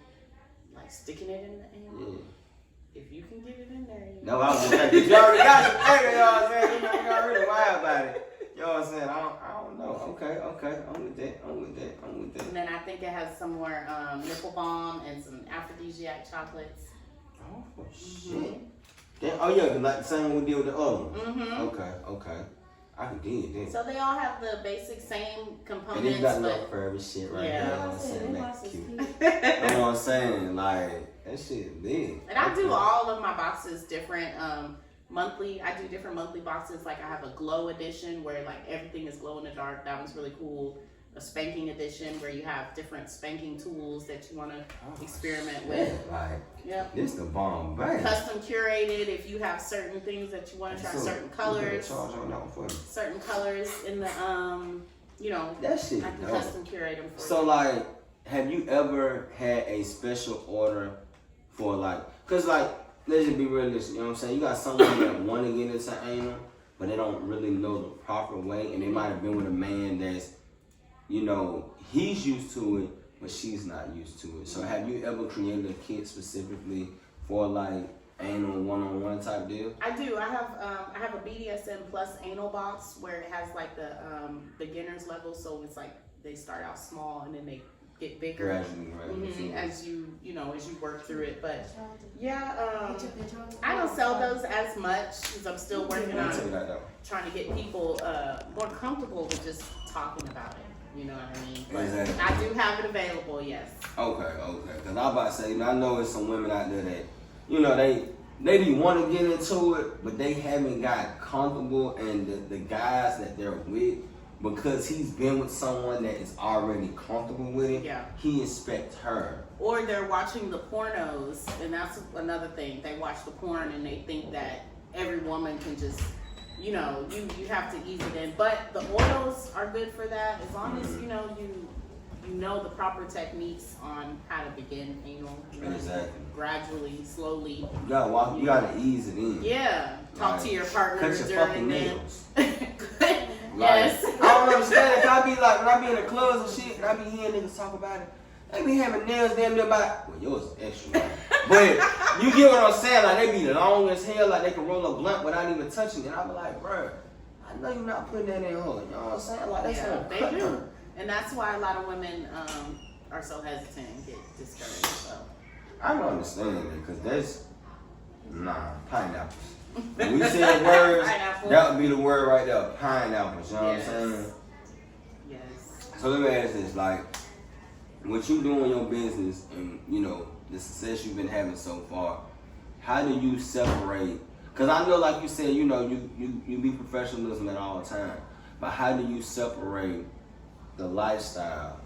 Like sticking it in the anal? Yeah. If you can get it in there. No, I was just saying, you already got your finger, you know what I'm saying? You already wild about it. You know what I'm saying? I don't know. Okay. I'm with that. And then I think it has some more nipple balm and some aphrodisiac chocolates. Oh, shit. Then, oh, yeah, like the same one we did with the other one. Okay. I can dig it then. So they all have the basic same components. And then you got no furry shit right there. You know what I'm saying? That's cute. You know what I'm saying? Like, that shit big. And I do all of my boxes different. Monthly, I do different monthly boxes. Like I have a glow edition where like everything is glow in the dark. That one's really cool. A spanking edition where you have different spanking tools that you want to experiment with. Like, yep. This the bomb, baby. Custom curated if you have certain things that you want to try, certain colors. Certain colors in the you know, that shit I can dope. custom curate them for So you. like, have you ever had a special order for like, cause like, let's just be realistic, you know what I'm saying? You got someone that want to get into anal, but they don't really know the proper way, and they might have been with a man that's, you know, he's used to it, but she's not used to it. So have you ever created a kit specifically for like anal one-on-one type deal? I do. I have a BDSM plus anal box where it has like the beginners level, so it's like they start out small and then they get bigger Gradually, as you work through it. But yeah, I don't sell those as much because I'm still working on trying to get people more comfortable with just talking about it. You know what I mean? But exactly. I do have it available, yes. Okay. Because I'm about to say, I know there's some women out there that, you know, they do want to get into it, but they haven't got comfortable, and the guys that they're with, because he's been with someone that is already comfortable with it, he expects her. Or they're watching the pornos, and that's another thing. They watch the porn and they think that every woman can just, you know, you have to ease it in. But the oils are good for that as long as you know the proper techniques on how to begin anal. Exactly. Gradually, slowly. You gotta ease it in. Yeah. Talk to your partner cut your fucking during nails. Yes. I don't understand. If I be like, when I be in the clubs and shit, and I be hearing niggas talk about it, they be having nails damn near about, well, yours is extra long. But you get what I'm saying? Like, they be long as hell, like they can roll a blunt without even touching it. I be like, bro, I know you're not putting that in her. You know what I'm saying? Like, that's gonna cut they do. her. And that's why a lot of women are so hesitant and get discouraged. So. I don't understand it, because that's, pineapples. When we say words, that would be the word right there, pineapples. You know what I'm saying? Yes. So let me ask this, like, what you do in your business and, you know, the success you've been having so far, how do you separate? Because I know, like you said, you know, you be professionalism at all time, but how do you separate the lifestyle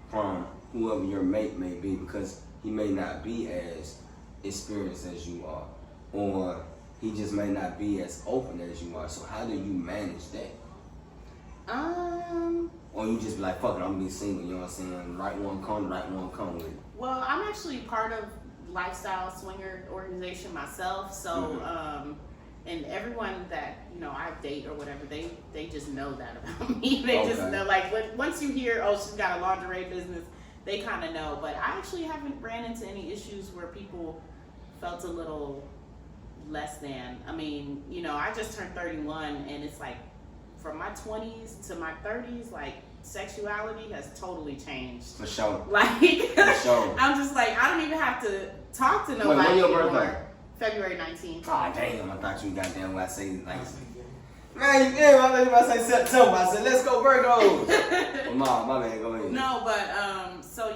from whoever your mate may be? Because he may not be as experienced as you are, or he just may not be as open as you are. So how do you manage that? Or you just be like, fuck it, I'm gonna be single, you know what I'm saying? Right one come with it. Well, I'm actually part of Lifestyle Swinger organization myself, so and everyone that, you know, I date or whatever, they just know that about me. They just know, like, once you hear, oh, she's got a lingerie business, they kind of know. But I actually haven't ran into any issues where people felt a little less than. I mean, you know, I just turned 31, and it's like, from my 20s to my 30s, like, sexuality has totally changed. For sure. Like, for sure. I'm just like, I don't even have to talk to nobody. When your anymore. birthday? February 19th. Oh, damn, I thought you goddamn what I say, like, man, you damn, I thought you about to say September. I said, let's go Virgos. Well, Mom, my man, go ahead. No, but, so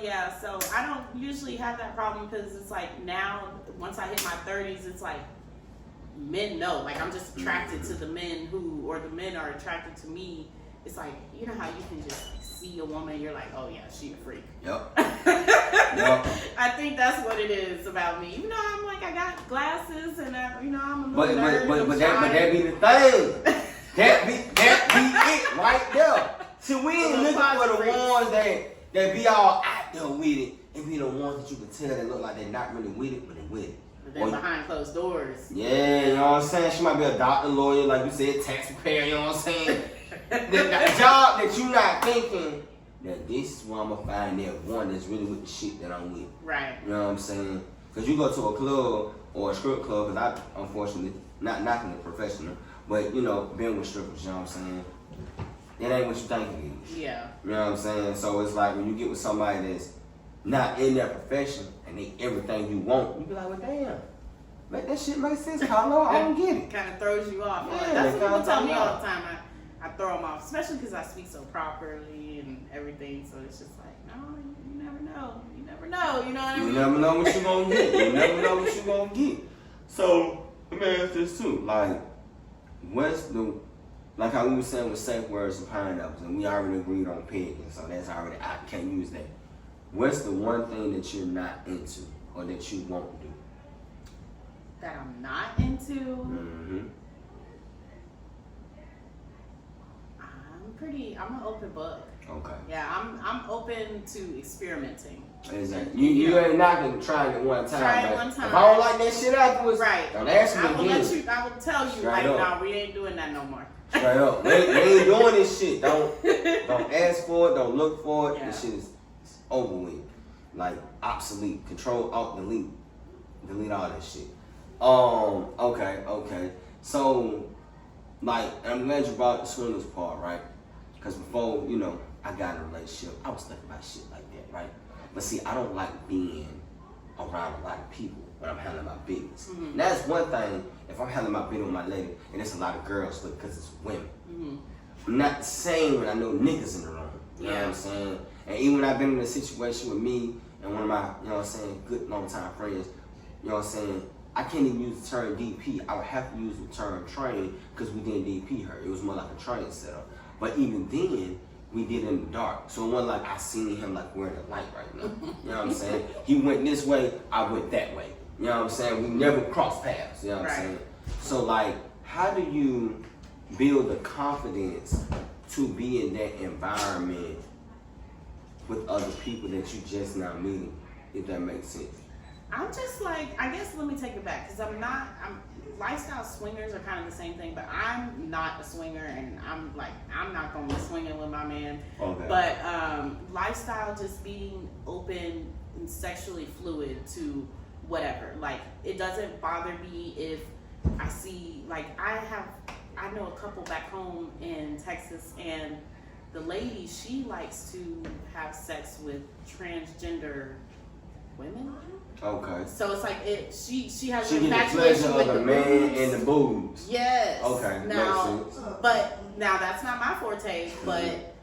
I don't usually have that problem, because it's like, now, once I hit my 30s, it's like, men know. Like, I'm just attracted to the men or the men are attracted to me. It's like, you know how you can just see a woman, you're like, oh yeah, she a freak. Yep. I think that's what it is about me. Even though I'm like, I got glasses and you know, I'm a little nerd. But that be the thing. that be it right there. See, we ain't looking for the ones that be all out there with it, and be the ones that you can tell that look like they're not really with it, but they with it. But they're behind closed doors. Yeah, you know what I'm saying? She might be a doctor, lawyer, like you said, tax preparer, you know what I'm saying? the job that you not thinking that this is where I'm gonna find that one that's really with the shit that I'm with. Right. You know what I'm saying? Cause you go to a club or a strip club, cause I unfortunately not knocking the professional, but you know, being with strippers, you know what I'm saying? It ain't what you think it is. Yeah. You know what I'm saying? So it's like when you get with somebody that's not in their profession and they everything you want, you be like, well, damn, make that shit make sense. Hello, I don't get it. Kind of throws you off. Yeah, That's what people tell me kinda all the time. I throw them off, especially because I speak so properly and everything. So it's just like, no, you never know. You never know. You know what I mean? You never know what you gonna get. You never know what you gonna get. So let me ask this too. Like, what's the, like how we were saying with safe words and pineapples, and we already agreed on pegging, so that's already, I can't use that. What's the one thing that you're not into or that you won't do? That I'm not into. Mm-hmm. I'm an open book. Okay. Yeah, I'm open to experimenting. Exactly. You ain't knocking trying it one time. Try it but one time. If I don't like that shit afterwards, Right. don't ask me I will again. I will tell you, Straight like, up. no, we ain't doing that no more. Straight up. We ain't doing this shit. Don't ask for it. Don't look for it. Yeah. This shit is over with. Like obsolete. Control, alt, delete. Delete all that shit. Okay. So, like, I'm glad you brought the swingers part, right? Because before, you know, I got in a relationship, I was thinking about shit like that, right? But see, I don't like being around a lot of people when I'm handling my business. Mm-hmm. And that's one thing, if I'm handling my business with my lady, and it's a lot of girls, but because it's women. Mm-hmm. I'm not the same when I know niggas in the room. You know what I'm saying? And even when I've been in a situation with me and one of my, you know what I'm saying, good long time friends, you know what I'm saying, I can't even use the term DP. I would have to use the term train because we didn't DP her. It was more like a train setup. But even then, we did it in the dark. So it wasn't like I seen him like wearing a light right now. You know what I'm saying? He went this way, I went that way. You know what I'm saying? We never crossed paths. You know what I'm saying? So like, how do you build the confidence to be in that environment with other people that you just now meeting, if that makes sense? I'm just like, I guess let me take it back because lifestyle swingers are kind of the same thing, but I'm not a swinger and I'm not going to be swinging with my man. Okay. But lifestyle, just being open and sexually fluid to whatever. Like, it doesn't bother me if I see, like, I know a couple back home in Texas, and the lady, she likes to have sex with transgender women. Okay. So it's like she has She an get the infatuation pleasure with of the the man boobs. and the boobs. Yes. Okay, Now, makes sense. but now that's not my forte. But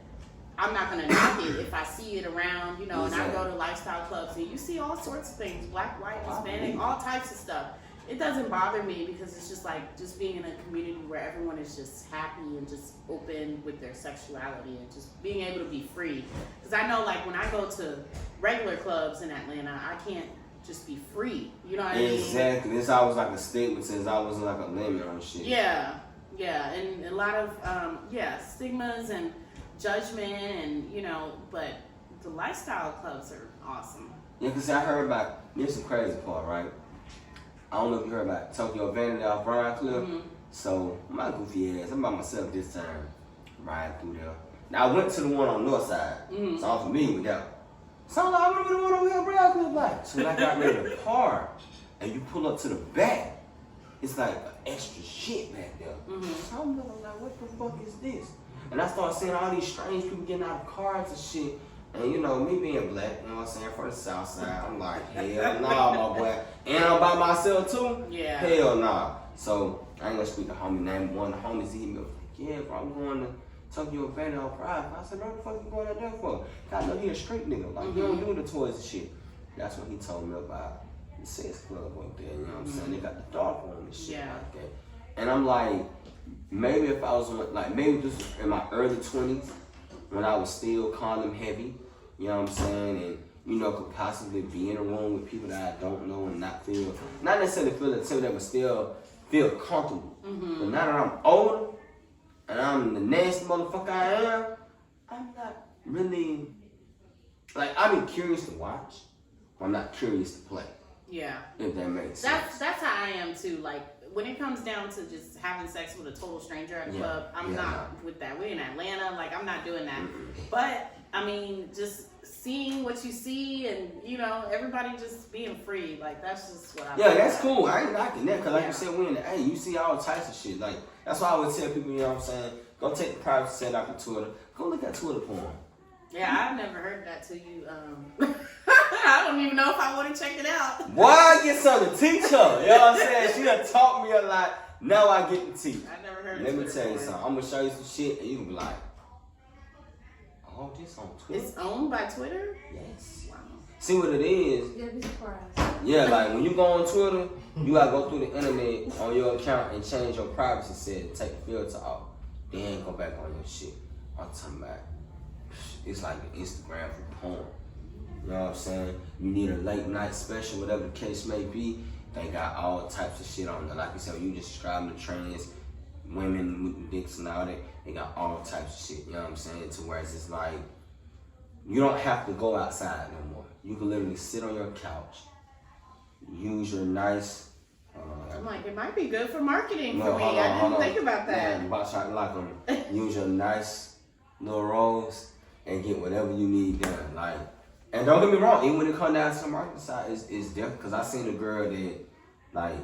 I'm not gonna knock it if I see it around, you know. And I go to lifestyle clubs and you see all sorts of things: black, white, Hispanic, all types of stuff. It doesn't bother me because it's just like just being in a community where everyone is just happy and just open with their sexuality and just being able to be free. Because I know, like, when I go to regular clubs in Atlanta, I can't just be free. You know what I mean? Exactly. It's always like a statement since I was like a limit on shit. Yeah, and a lot of stigmas and judgment, and you know, but the lifestyle clubs are awesome. Yeah, because I heard about, this is the crazy part, right? I don't know if you heard about Tokyo Vanity off Bryan Cliff. Mm-hmm. So, my goofy ass, I'm by myself this time, riding through there. Now, I went to the one on the north side, so I'm familiar with that. So I'm like, I want to go to the one over here on Bryan Cliff. Like, so when I got ready to park, and you pull up to the back, it's like extra shit back there. So I'm looking like, what the fuck is this? And I started seeing all these strange people getting out of cars and shit. And you know, me being black, you know what I'm saying, from the south side, I'm like, hell nah, my boy. And I'm by myself too? Yeah. Hell nah. So, I ain't gonna speak the homie name. One of the homies emailed, yeah, bro, I'm going to Tokyo Vanity on Pride. I said, what the fuck you going out there for? I know he a street nigga. Like, he don't do the toys and shit. That's what he told me about the sex club up there, you know what I'm saying? They got the dark one and shit like that. And I'm like, maybe if I was on, like, maybe this was in my early 20s, when I was still condom heavy, you know what I'm saying? And, you know, could possibly be in a room with people that I don't know and not necessarily feel intimidated, but still feel comfortable. But now that I'm older, and I'm the nasty motherfucker I am, I'm not really, like, I'm curious to watch, but I'm not curious to play. Yeah. If that makes sense. That's how I am too. Like, when it comes down to just having sex with a total stranger at a club, I'm not with that. We're in Atlanta, like, I'm not doing that. But I mean, just seeing what you see and, you know, everybody just being free. Like, that's just what I Yeah, feel that's like. cool. I ain't knocking that because, like Yeah. you said, we in the A. You see all types of shit. Like, that's why I would tell people, you know what I'm saying? Go take the privacy set out of Twitter. Go look at Twitter porn. Yeah, I've never heard that till you. I don't even know if I want to check it out. Why I get something to teach her? You know what I'm saying? She done taught me a lot. Now I get to teach. I never heard. Let me Twitter tell you porn. something. I'm gonna show you some shit, and you can be like, "Oh, this on Twitter." It's owned by Twitter. Yes. Wow. See what it is? You'll be surprised. Yeah, like when you go on Twitter, you gotta go through the internet on your account and change your privacy setting, take the filter off, then go back on your shit. I'm talking about it's like an Instagram for porn. You know what I'm saying? You need a late night special, whatever the case may be. They got all types of shit on there. Like you said, you just describing the trans women with dicks and all that. They got all types of shit. You know what I'm saying? To where it's just like you don't have to go outside no more. You can literally sit on your couch, use your nice. I'm like, it might be good for marketing No, for me. hold on, I hold didn't on. think about that. Yeah, about trying to like them. Use your nice little rolls and get whatever you need done. Like, and don't get me wrong, even when it comes down to the marketing side, it's different. Cause I seen a girl that, like,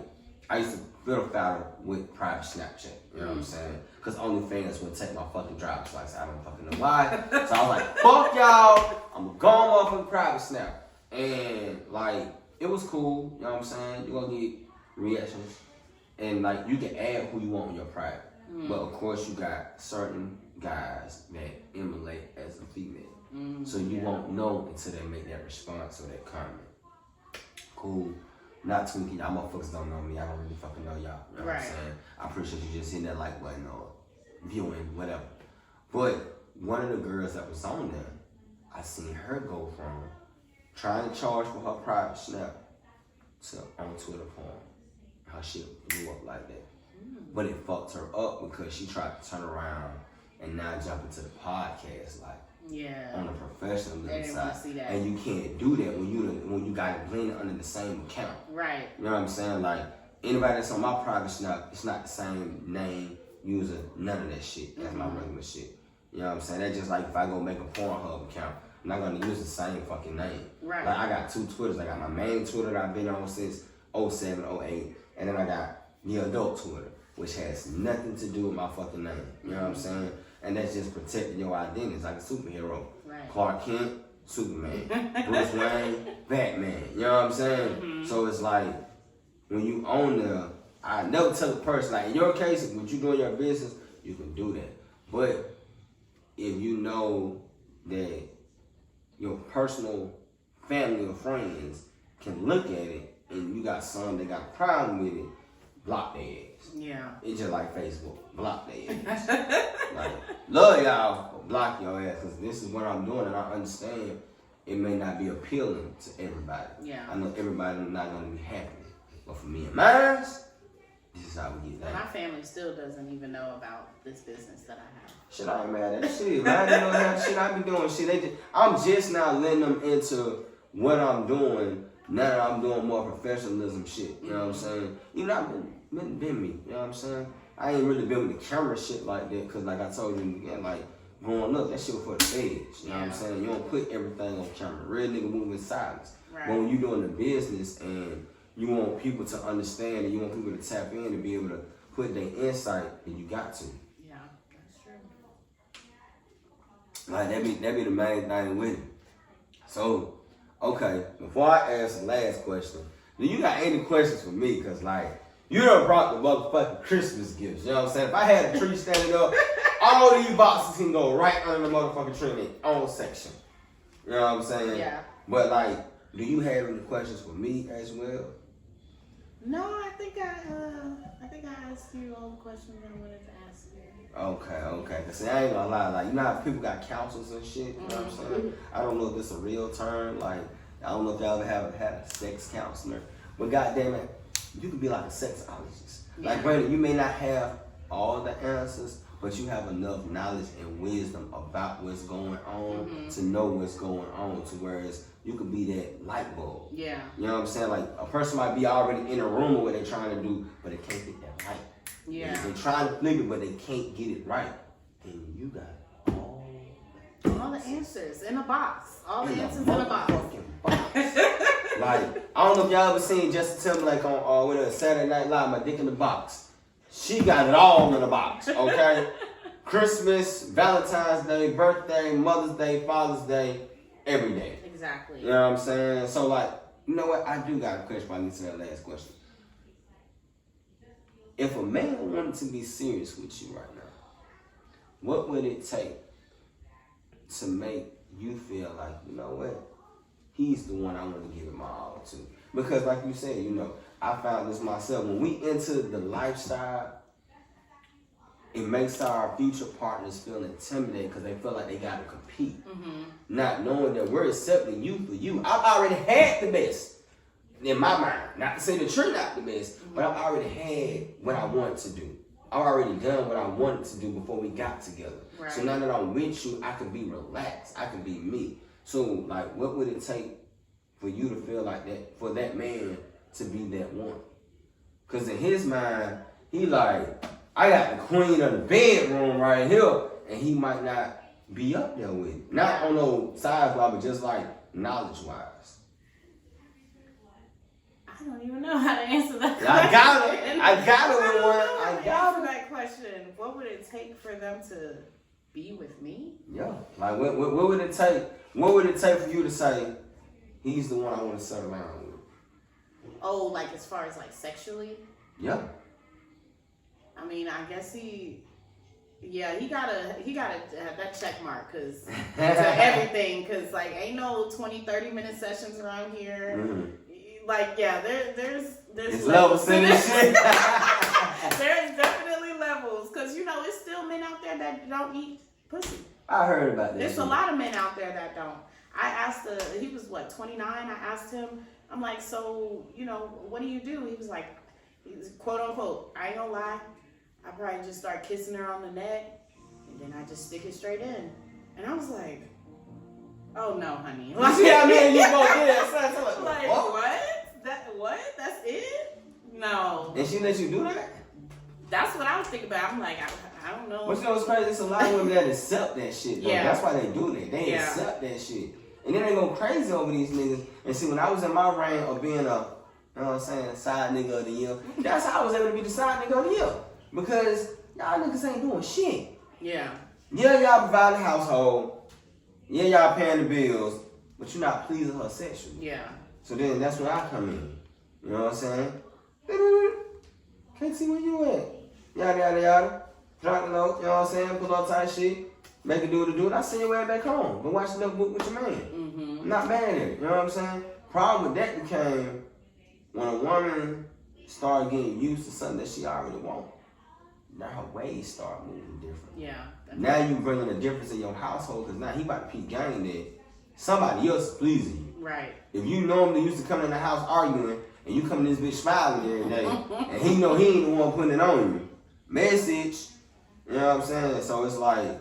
I used to fiddle faddle with private Snapchat. You know what I'm saying? Cause OnlyFans would take my fucking driver's license. I don't fucking know why. So I was like, fuck y'all. I'm going off on private Snap. And like, it was cool. You know what I'm saying? You're gonna get reactions. And like, you can add who you want in your private. But of course, you got certain guys that emulate as a female. So you won't know until they make that response or that comment. Cool. Not tweaking. Y'all motherfuckers don't know me. I don't really fucking know y'all. You know what I'm saying? I appreciate you just hitting that like button or viewing, whatever. But one of the girls that was on there, I seen her go from trying to charge for her private Snap to on Twitter porn. Her shit blew up like that. But it fucked her up because she tried to turn around and now jump into the podcast like on the professional side. See that. And you can't do that when you got it blended under the same account. Right. You know what I'm saying? Like anybody that's on my private Snap, it's not the same name, user, none of that shit. That's my regular shit. You know what I'm saying? That's just like if I go make a Pornhub account, I'm not gonna use the same fucking name. Right. Like I got two Twitters. I got my main Twitter that I've been on since 07, 08, and then I got the adult Twitter, which has nothing to do with my fucking name. You know what I'm saying? And that's just protecting your identity. It's like a superhero. Right. Clark Kent, Superman. Bruce Wayne, Batman. You know what I'm saying? So it's like, when you own the, I never tell a person, like in your case, when you doing your business, you can do that. But if you know that your personal family or friends can look at it and you got some that got a problem with it, block their ass. Yeah. It's just like Facebook. Block their ass. Like, love y'all, but block your ass. Because this is what I'm doing and I understand it may not be appealing to everybody. Yeah. I know everybody's not going to be happy. But for me and mine, this is how we get down. My family still doesn't even know about this business that I have. Shit, I ain't mad at that shit. Man, I didn't know that shit. I be doing shit. I'm just now letting them into what I'm doing. Now that I'm doing more professionalism shit. You know what I'm saying? You know, I've been me. You know what I'm saying? I ain't really been with the camera shit like that. Because like I told you again, like growing up, that shit was for the feds. You know what I'm saying? You don't put everything on camera. Real nigga move in silence. Right. But when you doing the business and you want people to understand and you want people to tap in and be able to put their insight, then you got to. Yeah, that's true. Like that be the main thing with it. So, okay, before I ask the last question, do you got any questions for me? Cause like you done brought the motherfucking Christmas gifts. You know what I'm saying? If I had a tree standing up, all these boxes can go right under the motherfucking tree in their own section. You know what I'm saying? Yeah. But like, do you have any questions for me as well? No, I think I asked you all the questions I wanted to ask you. Okay. Cause see, I ain't gonna lie, like you know how people got counsels and shit. You know what I'm saying? I don't know if it's a real term. Like I don't know if y'all ever had a sex counselor, but goddamn it, you could be like a sexologist. Like granted, you may not have all the answers, but you have enough knowledge and wisdom about what's going on to know what's going on. To whereas you could be that light bulb. Yeah. You know what I'm saying? Like a person might be already in a room of what they're trying to do, but they can't get that light. Yeah. They're trying to flip it, but they can't get it right. And you got all All the answers in a box. All the answers in a box. Like, I don't know if y'all ever seen Justin Timberlake on with a Saturday Night Live, My Dick in the Box. She got it all in a box, okay? Christmas, Valentine's Day, birthday, Mother's Day, Father's Day, every day. Exactly. You know what I'm saying? So, like, you know what? I do got a question, but I need to that last question. If a man wanted to be serious with you right now, what would it take to make you feel like, you know what? He's the one I want to give it my all to. Because like you said, you know, I found this myself. When we enter the lifestyle, it makes our future partners feel intimidated because they feel like they got to compete. Not knowing that we're accepting you for you. I've already had the best in my mind. Not to say that you're not the best, but I've already had what I wanted to do. I've already done what I wanted to do before we got together. Right. So now that I'm with you, I can be relaxed. I can be me. So, like, what would it take for you to feel like that, for that man to be that one? Because in his mind, he like, I got the queen of the bedroom right here, and he might not be up there with it. Not on no size-wise, but just like knowledge-wise. I don't even know how to answer that question. I got it. I got it with one. I I got answer it. that question. What would it take for them to be with me? Yeah. Like, what would it take? What would it take for you to say, he's the one I want to settle down with? Oh, like as far as like sexually? Yeah. I mean, I guess he gotta have that check mark, cause to everything, cause like ain't no 20-30 minute sessions around here. Like there's It's levels to this shit. There's definitely levels, cause you know it's still men out there that don't eat pussy. I heard about that. There's a lot of men out there that don't. I asked he was what, 29? I asked him, I'm like, so, you know, what do you do? He was like, quote unquote, I ain't gonna lie, I probably just start kissing her on the neck and then I just stick it straight in. And I was like, oh no, honey. You see how me and you both did that? Like, what? That's it? No. And she let you do that? That's what I was thinking about. I'm like, I don't know. But you know what's crazy? There's a lot of women that accept that shit, though. Yeah. That's why they do that. They accept that shit. And then they go crazy over these niggas. And see, when I was in my reign of being a, you know what I'm saying, side nigga of the year, that's how I was able to be the side nigga of the year. Because y'all niggas ain't doing shit. Yeah. Yeah, y'all providing the household. Yeah, y'all paying the bills. But you're not pleasing her sexually. Yeah. So then that's where I come in. You know what I'm saying? Can't see where you at. Yada, yada, yada. Drop the note, you know what I'm saying? Pull up tight shit. Make it do what it do. And I send your ass back home. Go watch the book with your man. I'm not mad at it. You know what I'm saying? Problem with that became when a woman started getting used to something that she already wants. Now her ways start moving different. Yeah. Now you bringing a difference in your household because now he about to peep game that somebody else is pleasing you. Right. If you normally used to come in the house arguing and you come in this bitch smiling every day and he know he ain't the one putting it on you. Message. You know what I'm saying? So it's like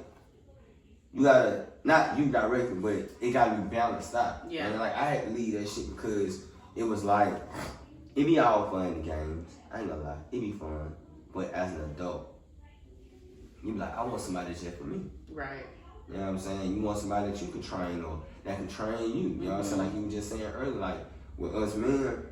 you gotta, not you directly, but it gotta be balanced out. Yeah. And like I had to leave that shit because it was like, it be all fun in the games. I ain't gonna lie. It be fun. But as an adult, you be like, I want somebody that's just for me. Right. You know what I'm saying? You want somebody that you can train or that can train you. You know what I'm saying? Like you were just saying earlier, like with us men,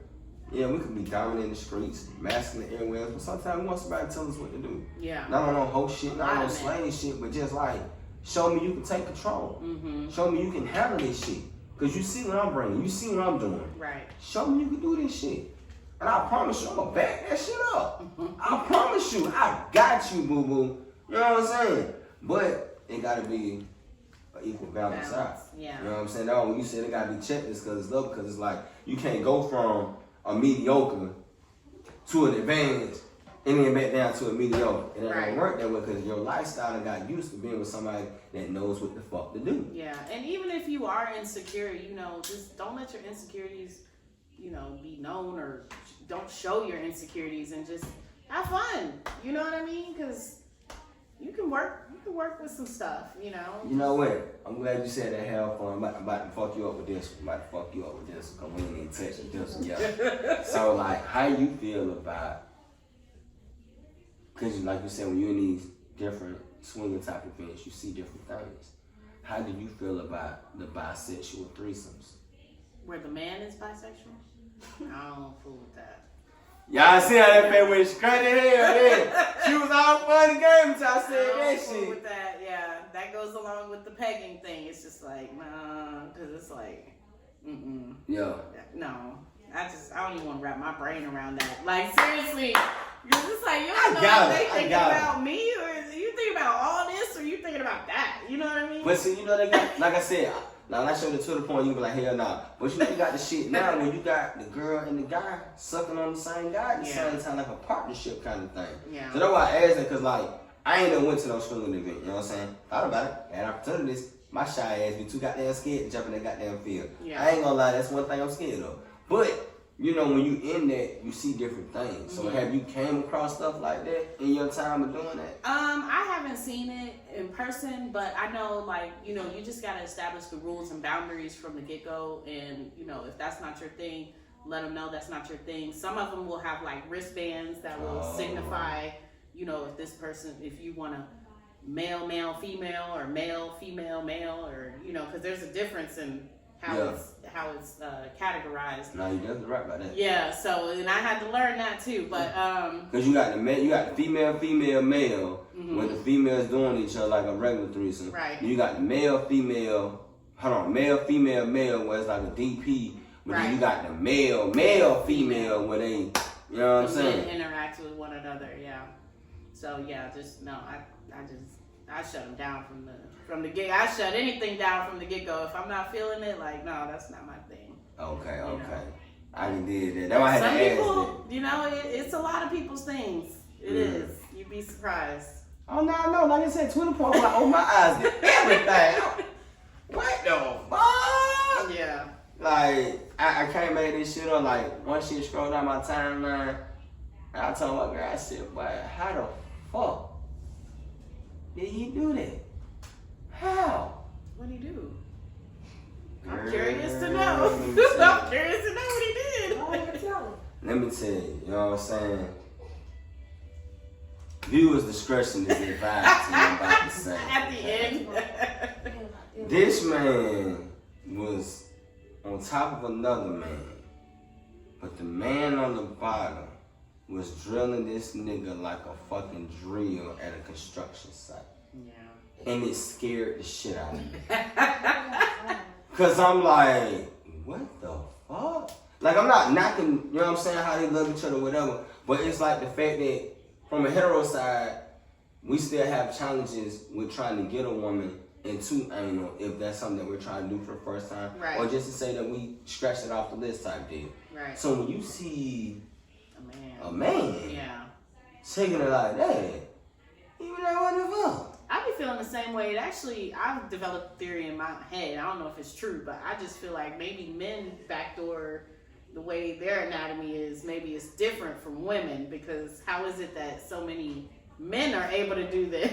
yeah, we can be dominant in the streets, masculine everywhere, but sometimes we want somebody to tell us what to do. Yeah. Not on no whole shit, not on no slave shit, but just like, show me you can take control. Show me you can handle this shit. Because you see what I'm bringing, you see what I'm doing. Right. Show me you can do this shit. And I promise you, I'm going to back that shit up. I promise you, I got you, boo-boo. You know what I'm saying? But it got to be an equal balance out. Yeah. You know what I'm saying? No, when you said it got to be checklist because it's love, because it's like, you can't go from a mediocre to an advanced and then back down to a mediocre. It ain't gonna work that way because your lifestyle and got used to being with somebody that knows what the fuck to do. Yeah, and even if you are insecure, you know, just don't let your insecurities, you know, be known, or don't show your insecurities, and just have fun. You know what I mean? Because you can work with some stuff, you know. You know what? I'm glad you said that. Have fun. I'm about to fuck you up with this one. I'm about to fuck you up with this one. Because we ain't even touching this one yet. So, like, how you feel about, because like you said, when you're in these different swinging type events, you see different things. how do you feel about the bisexual threesomes? Where the man is bisexual? I don't fool with that. Y'all see how that man went straight to hell then. She was all fun and games until I said I that don't fool shit. with that, yeah. That goes along with the pegging thing. It's just like, nah, because it's like, Yo. no. I don't even want to wrap my brain around that. Like, seriously, because it's like, you don't know got if they it. I thinking got it. about me, or is you thinking about all this, or you thinking about that? You know what I mean? But see, you know they got, like I said, now when I showed the Twitter point, you be like, hell nah. But you know you got the shit now when you got the girl and the guy sucking on the same guy at the same time, like a partnership kind of thing. Yeah. So that's why I asked that, because like, I ain't never went to no swinging event, you know what I'm saying? Thought about it, had opportunities. My shy ass be too goddamn scared to jump in that goddamn field. Yeah. I ain't gonna lie, that's one thing I'm scared of. But, you know, when you in that, you see different things. So have you came across stuff like that in your time of doing that? I haven't seen it in person, but I know, like, you know, you just gotta establish the rules and boundaries from the get-go, and, you know, if that's not your thing, let them know that's not your thing. Some of them will have, like, wristbands that will signify, you know, if this person, if you want to male, male, female, or male, female, male, or, you know, because there's a difference in how it's categorized. No, you definitely right about that. Yeah, so, and I had to learn that too, but because you got the female, male, when the females doing each other like a regular threesome. Right. You got the male, female, male, where it's like a DP, but then you got the male, female, where they, you know what I'm saying? Interact with one another, yeah. So yeah, just no, I shut them down from the get. I shut anything down from the get go. If I'm not feeling it, like, no, that's not my thing. Okay. You know. I did that. That's why I had Some to ask people, you know, it's a lot of people's things. It is. You'd be surprised. Oh no, like I said, Twitter point was like, oh my eyes did everything. What the fuck? Yeah. Like, I can't make this shit up. Like, one shit scrolled down my timeline, and I told my girl, I said, boy, how the fuck did he do that? How? What'd he do? Girl, I'm curious to know. I'm curious to know what he did. Let me tell you, you know what I'm saying? Viewers' discretion is advised to you about to say. At the end. This man was on top of another man, but the man on the bottom was drilling this nigga like a fucking drill at a construction site. Yeah. And it scared the shit out of me. Cause I'm like, what the fuck? Like, I'm not knocking, you know what I'm saying, how they love each other or whatever, but it's like the fact that from a hetero side, we still have challenges with trying to get a woman into anal if that's something that we're trying to do for the first time. Right. Or just to say that we scratched it off the list type deal. Right. So when you see A man. a man Yeah. taking it like that, you be like, what the fuck? I be feeling the same way. I've developed a theory in my head. I don't know if it's true, but I just feel like maybe men backdoor the way their anatomy is. Maybe it's different from women, because how is it that so many men are able to do this?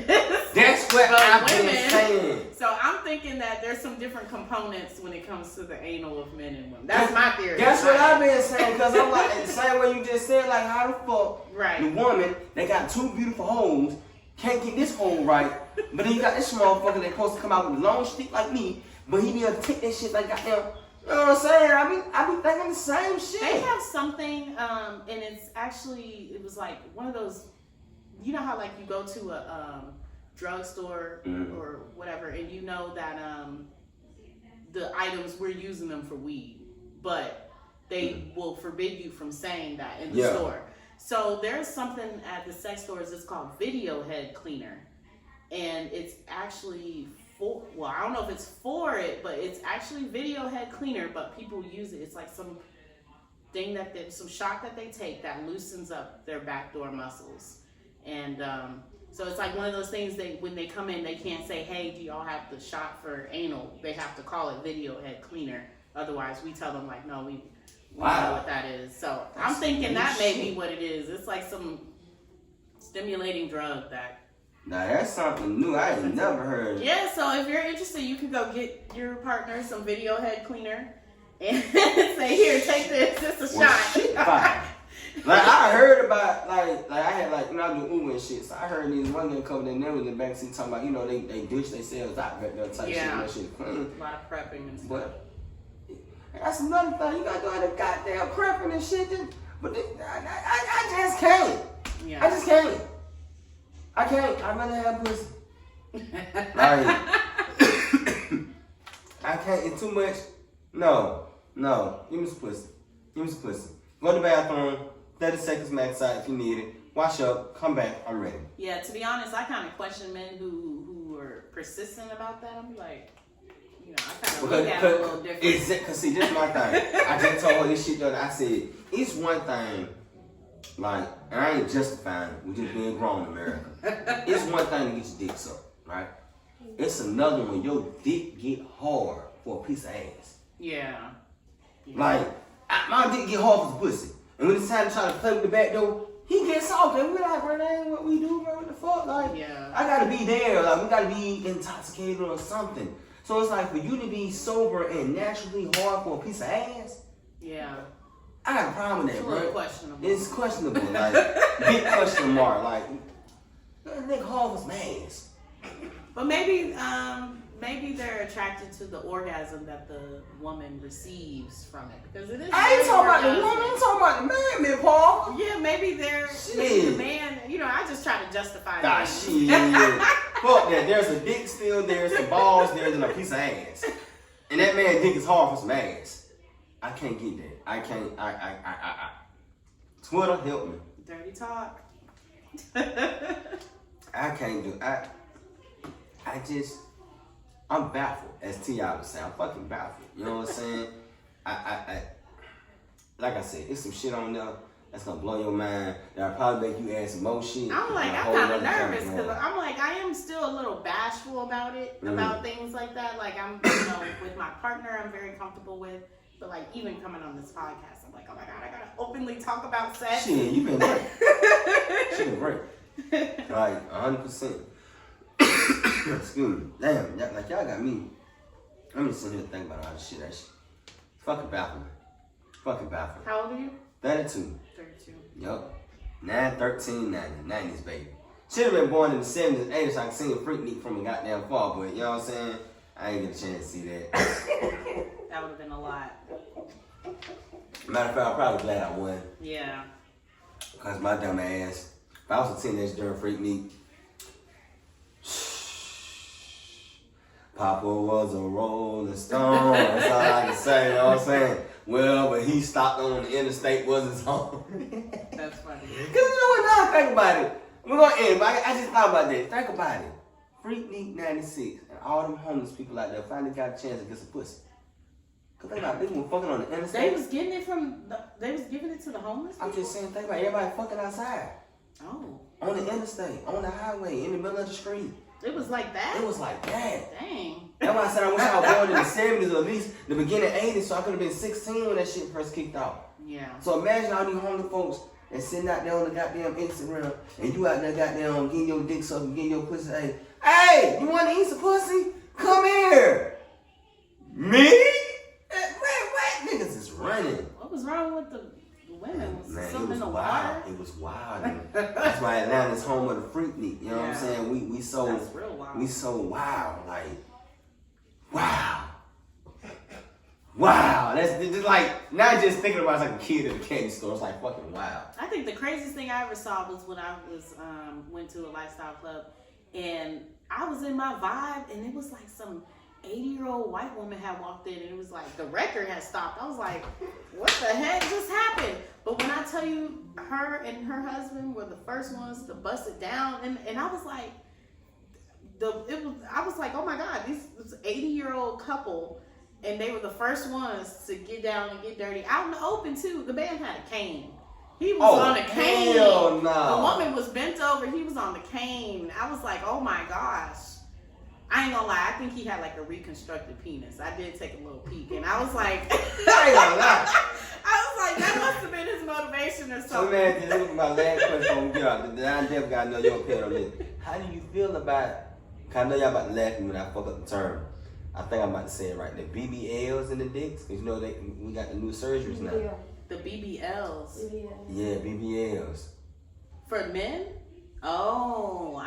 That's what But I've been women- saying. So I'm thinking that there's some different components when it comes to the anal of men and women. That's my theory. That's what I've been saying, because I'm like, the same way you just said, like, how the fuck Right. the woman that got two beautiful holes can't get this hole right, but then you got this motherfucker that's supposed to come out with a long stick like me, but he be able to take that shit like goddamn, you know what I'm saying? I be thinking the same shit. They have something, and it's actually, it was like one of those, you know how like you go to a drugstore or whatever, and you know that the items, we're using them for weed, but they will forbid you from saying that in the store. So there's something at the sex stores that's called video head cleaner, and it's actually well, I don't know if it's for it, but it's actually video head cleaner, but people use it. It's like some thing some shot that they take that loosens up their backdoor muscles. And so it's like one of those things that when they come in, they can't say, hey, do y'all have the shot for anal? They have to call it video head cleaner. Otherwise, we tell them like, no, we know what that is. So I'm thinking that may be what it is. It's like some stimulating drug that. Now that's something new. I ain't never heard. Yeah, so if you're interested, you can go get your partner some video head cleaner and say, here, take this. It's a shot. Shit, fine. Like I heard about like I had like I do Uber and shit, so I heard these one girl coming in there with the backseat talking about they dish themselves out back there type shit and that shit clean. A lot of prepping and stuff. But that's another thing. You gotta do all the goddamn prepping and shit. But I just can't. Yeah. I just can't. I can't. I'd rather have pussy. Like, I can't. It's too much. No. Give me some pussy. Go to the bathroom. 30 seconds max out if you need it. Wash up. Come back. I'm ready. Yeah. To be honest, I kind of question men who are persistent about that. I'm like, I kind of look at it a little different. Because see, this is my thing. I just told her this shit the other. I said it's one thing. Like, and I ain't justifying it. We just being grown in America. It's one thing to get your dick sucked, right? It's another when your dick get hard for a piece of ass. Yeah. Like, my dick get hard for the pussy. And when it's time to try to play with the back door, he gets soft. And we're like, bro, that ain't what we do, bro. What the fuck? Like, I gotta be there. Like, we gotta be intoxicated or something. So it's like, for you to be sober and naturally hard for a piece of ass, I got a problem with that, bro. It's questionable. Like, big question mark. Like, that nigga hard was ass. But maybe they're attracted to the orgasm that the woman receives from it, because it is. I ain't talking about the woman. I'm talking about the man, man, Paul. Yeah, maybe maybe the man. I just try to justify that. Shit. Fuck that. There's a dick still. There's some balls. There's a piece of ass. And that man dick is hard for some ass. I can't get that. I can't. Twitter, help me. Dirty talk. I can't do. I'm baffled, as T.I. would say. I'm fucking baffled. You know what I'm saying? Like I said, it's some shit on there that's gonna blow your mind. That'll probably make you add some more shit. I'm like, I'm kind of nervous because I'm like, I am still a little bashful about it, about things like that. Like I'm, with my partner, I'm very comfortable with. But like even coming on this podcast, I'm like, oh my God, I gotta openly talk about sex. Shit, you been great. She been great. Like 100%. Excuse me. Damn, like y'all got me. I'm just sitting here thinking about all this shit. That shit. Fucking baffling. How old are you? 32. 32. Yup. 9, 13, 90s, baby. Should have been born in the 70s, 80s, so I can see a freak meet from a goddamn far, but you know what I'm saying? I ain't get a chance to see that. That would have been a lot. Matter of fact, I'm probably glad I won. Yeah. Because my dumb ass, if I was a teenager during freak meet, Papa was a rolling stone. That's all I can say, you know what I'm saying? Well, but he stopped on the interstate, was his home. That's funny. Because you know what, now I think about it. We're going to end, but I just thought about that. Think about it. Freak Meet 96, and all them homeless people out there finally got a chance to get some pussy. Because think about it, they were fucking on the interstate. They was giving it to the homeless people? I'm just saying, think about it, everybody fucking outside. Oh. On the interstate, on the highway, in the middle of the street. It was like that? It was like that. Dang. That's why I said I wish I was born in the 70s or at least the beginning 80s, so I could have been 16 when that shit first kicked off. Yeah. So imagine all these homeless folks and sitting out there on the goddamn Instagram and you out there goddamn getting your dick sucked, getting your pussy. Hey, you want to eat some pussy? Come here. Me? What? Niggas is running. What was wrong with the women? Was Man, something in the wild. water? It was wild. That's why Atlanta's home of the freak meet. You know what I'm saying? We so That's real wild. We so wild. Like, wow. That's like, not just thinking about it, it's like a kid at a candy store. It's like fucking wild. I think the craziest thing I ever saw was when I was went to a lifestyle club and I was in my vibe and it was like some 80-year-old white woman had walked in and it was like the record had stopped. I was like, what the heck just happened? But when I tell you, her and her husband were the first ones to bust it down, and I was like, I was like, oh my God, this 80-year-old couple, and they were the first ones to get down and get dirty out in the open too. The man had a cane. He was on a cane. Hell no. The woman was bent over. He was on the cane. I was like, oh my gosh. I ain't gonna lie. I think he had like a reconstructed penis. I did take a little peek, and I was like, I was like, that must have been his motivation or So something. man, this is my last question when we get out. I definitely gotta know your opinion on this. How do you feel about? Cause I know y'all about to laugh at me when I fuck up the term. I think I'm about to say it right. The BBLs and the dicks, cause you know we got the new surgeries now. The BBLs. Yeah, BBLs. For men? Oh,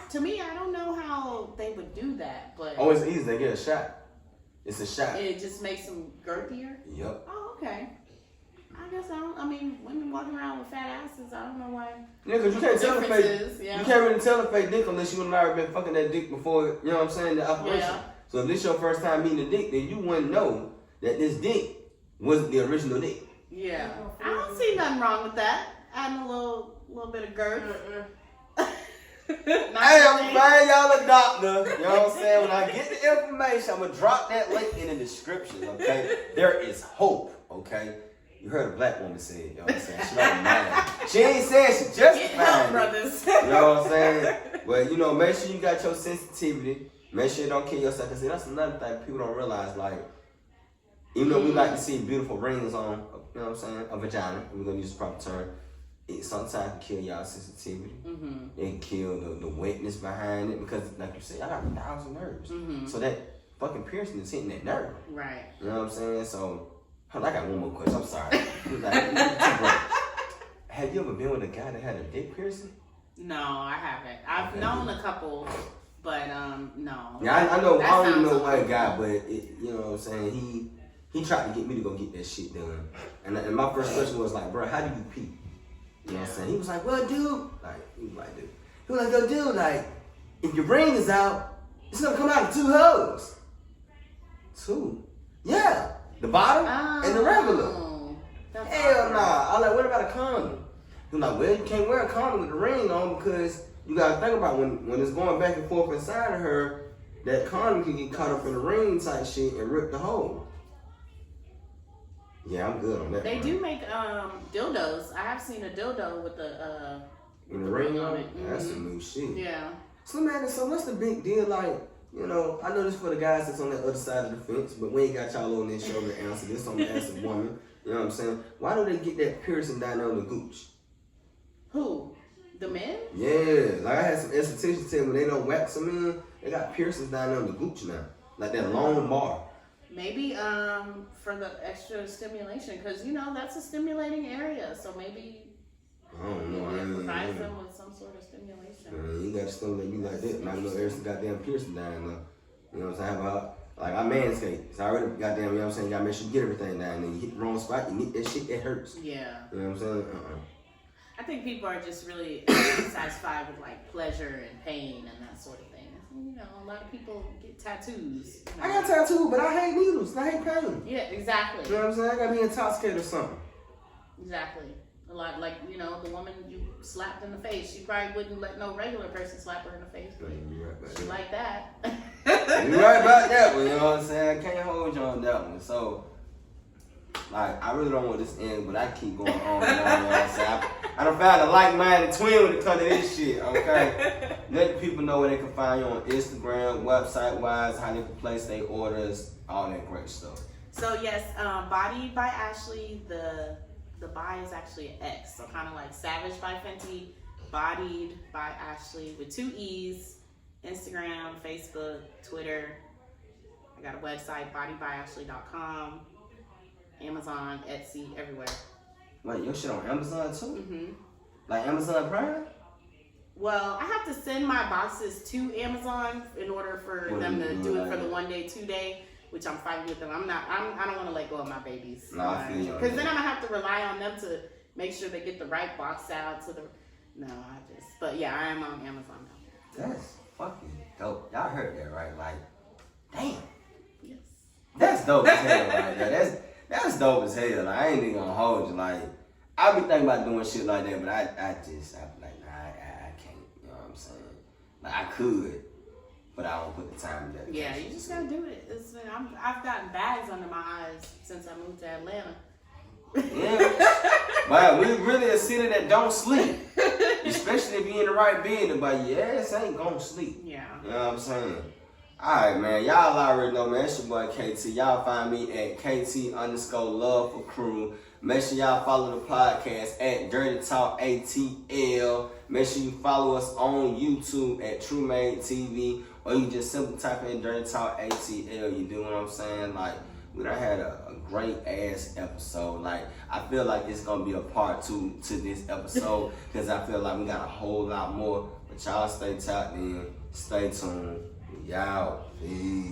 to me, I don't know how they would do that, but. Oh, it's easy. They get a shot. It's a shot. It just makes them girthier? Yep. Oh, okay. I guess women walking around with fat asses, I don't know why. Yeah, because you can't tell the fake. Yeah. You can't really tell the fake dick unless you and already been fucking that dick before, you know what I'm saying, the operation. Yeah. So if this your first time meeting a dick, then you wouldn't know that this dick wasn't the original dick. Yeah. I don't see nothing wrong with that. Adding a little bit of girth. Hey, I'm gonna find y'all a doctor. You know what I'm saying? When I get the information, I'm gonna drop that link in the description, okay? There is hope, okay? You heard a black woman say it, you know what I'm saying? She don't mind. She ain't saying she Get help, justifying it. brothers. You know what I'm saying? But, you know, make sure you got your sensitivity. Make sure you don't kill yourself. Because that's another thing people don't realize. Like, even though we like to see beautiful rings on, you know what I'm saying, a vagina, we're going to use the proper term, it sometimes can kill y'all sensitivity. Mm-hmm. It can kill the wetness behind it. Because, like you said, I got 1,000 nerves. Mm-hmm. So that fucking piercing is hitting that nerve. Right. You know what I'm saying? So, I got one more question. I'm sorry. Have you ever been with a guy that had a dick piercing? No, I haven't. I've known a couple, but no. Yeah, I know. I don't even know one guy, but you know what I'm saying. He tried to get me to go get that shit done, and my first question was like, bro, how do you pee? You know what I'm saying? He was like, well, dude, he was like, yo, dude, like, if your ring is out, it's gonna come out of 2 holes. 2? Yeah. The bottom and the regular. Hell nah. I'm like, what about a condom? He was like, well, you can't wear a condom with the ring on because you gotta think about when it's going back and forth inside of her, that condom can get caught up in the ring type shit and rip the hole. Yeah, I'm good on that. They do make dildos. I have seen a dildo with the ring on it. Mm-hmm. That's some new shit. Yeah. So man, so what's the big deal? Like, you know, I know this for the guys that's on the other side of the fence, but we ain't got y'all on this show to answer this. I'm gonna ask a woman. You know what I'm saying? Why do they get that piercing down there on the gooch? Who? The men? Yeah, like I had some estheticians tell me when they don't wax them in, they got piercings down there on the gooch now, like that long bar. Maybe for the extra stimulation, because you know that's a stimulating area, so maybe I don't know. it provides them with some sort of stimulation. You got to stimulate me like that. Not no there's goddamn piercing down there. You know what I'm saying? Like I manscaped. So I already goddamn, you know what I'm saying? You gotta make sure you get everything down there. You hit the wrong spot, you get that shit, it hurts. Yeah. You know what I'm saying? I think people are just really satisfied with like pleasure and pain and that sort of thing. You know, a lot of people get tattoos. You know? I got tattoos, but I hate needles. I hate pain. Yeah, exactly. You know what I'm saying? I gotta be intoxicated or something. Exactly. A lot like, you know, the woman you slapped in the face, she probably wouldn't let no regular person slap her in the face, but she like that. You're right about that one, you know what I'm saying? I can't hold you on that one. So, like, I really don't want this to end, but I keep going on and on, you know what I'm saying? I done found a like-minded twin when it comes to this shit, okay? Let the people know where they can find you on Instagram, website-wise, how they can place their orders, all that great stuff. So, yes, Bodied by Ashley, the by is actually an X, so kind of like Savage by Fenty, Bodied by Ashley with 2 E's, Instagram, Facebook, Twitter. I got a website, BodiedByAshlee.com, Amazon, Etsy, everywhere. Wait, your shit on Amazon too? Mm-hmm. Like Amazon Prime? Well, I have to send my boxes to Amazon in order for them to do it for the 1 day, 2 day, which I'm fighting with them. I don't want to let go of my babies. No, I feel you. Because then I'm gonna have to rely on them to make sure they get the right box out to the. But yeah, I am on Amazon now. That's fucking dope. Y'all heard that, right? Like, damn. Yes. That's dope as hell right there. That's dope as hell. Like, I ain't even gonna hold you. Like, I be thinking about doing shit like that, but I be like, nah, I can't. You know what I'm saying? Like, I could, but I don't put the time in that. Yeah, you just gotta do it. I've gotten bags under my eyes since I moved to Atlanta. Yeah, but we really a city that don't sleep, especially if you in the right bed. But your ass ain't gonna sleep. Yeah. You know what I'm saying? Alright, man. Y'all already know, man. It's your boy KT. Y'all find me at KT_Love4Crew. Make sure y'all follow the podcast at Dirty Talk ATL. Make sure you follow us on YouTube at TrueMade TV. Or you just simply type in Dirty Talk ATL. You do what I'm saying? Like, we done had a great ass episode. Like, I feel like it's gonna be a part 2 to this episode because I feel like we got a whole lot more. But y'all stay tapped in, stay tuned. Y'all, peace.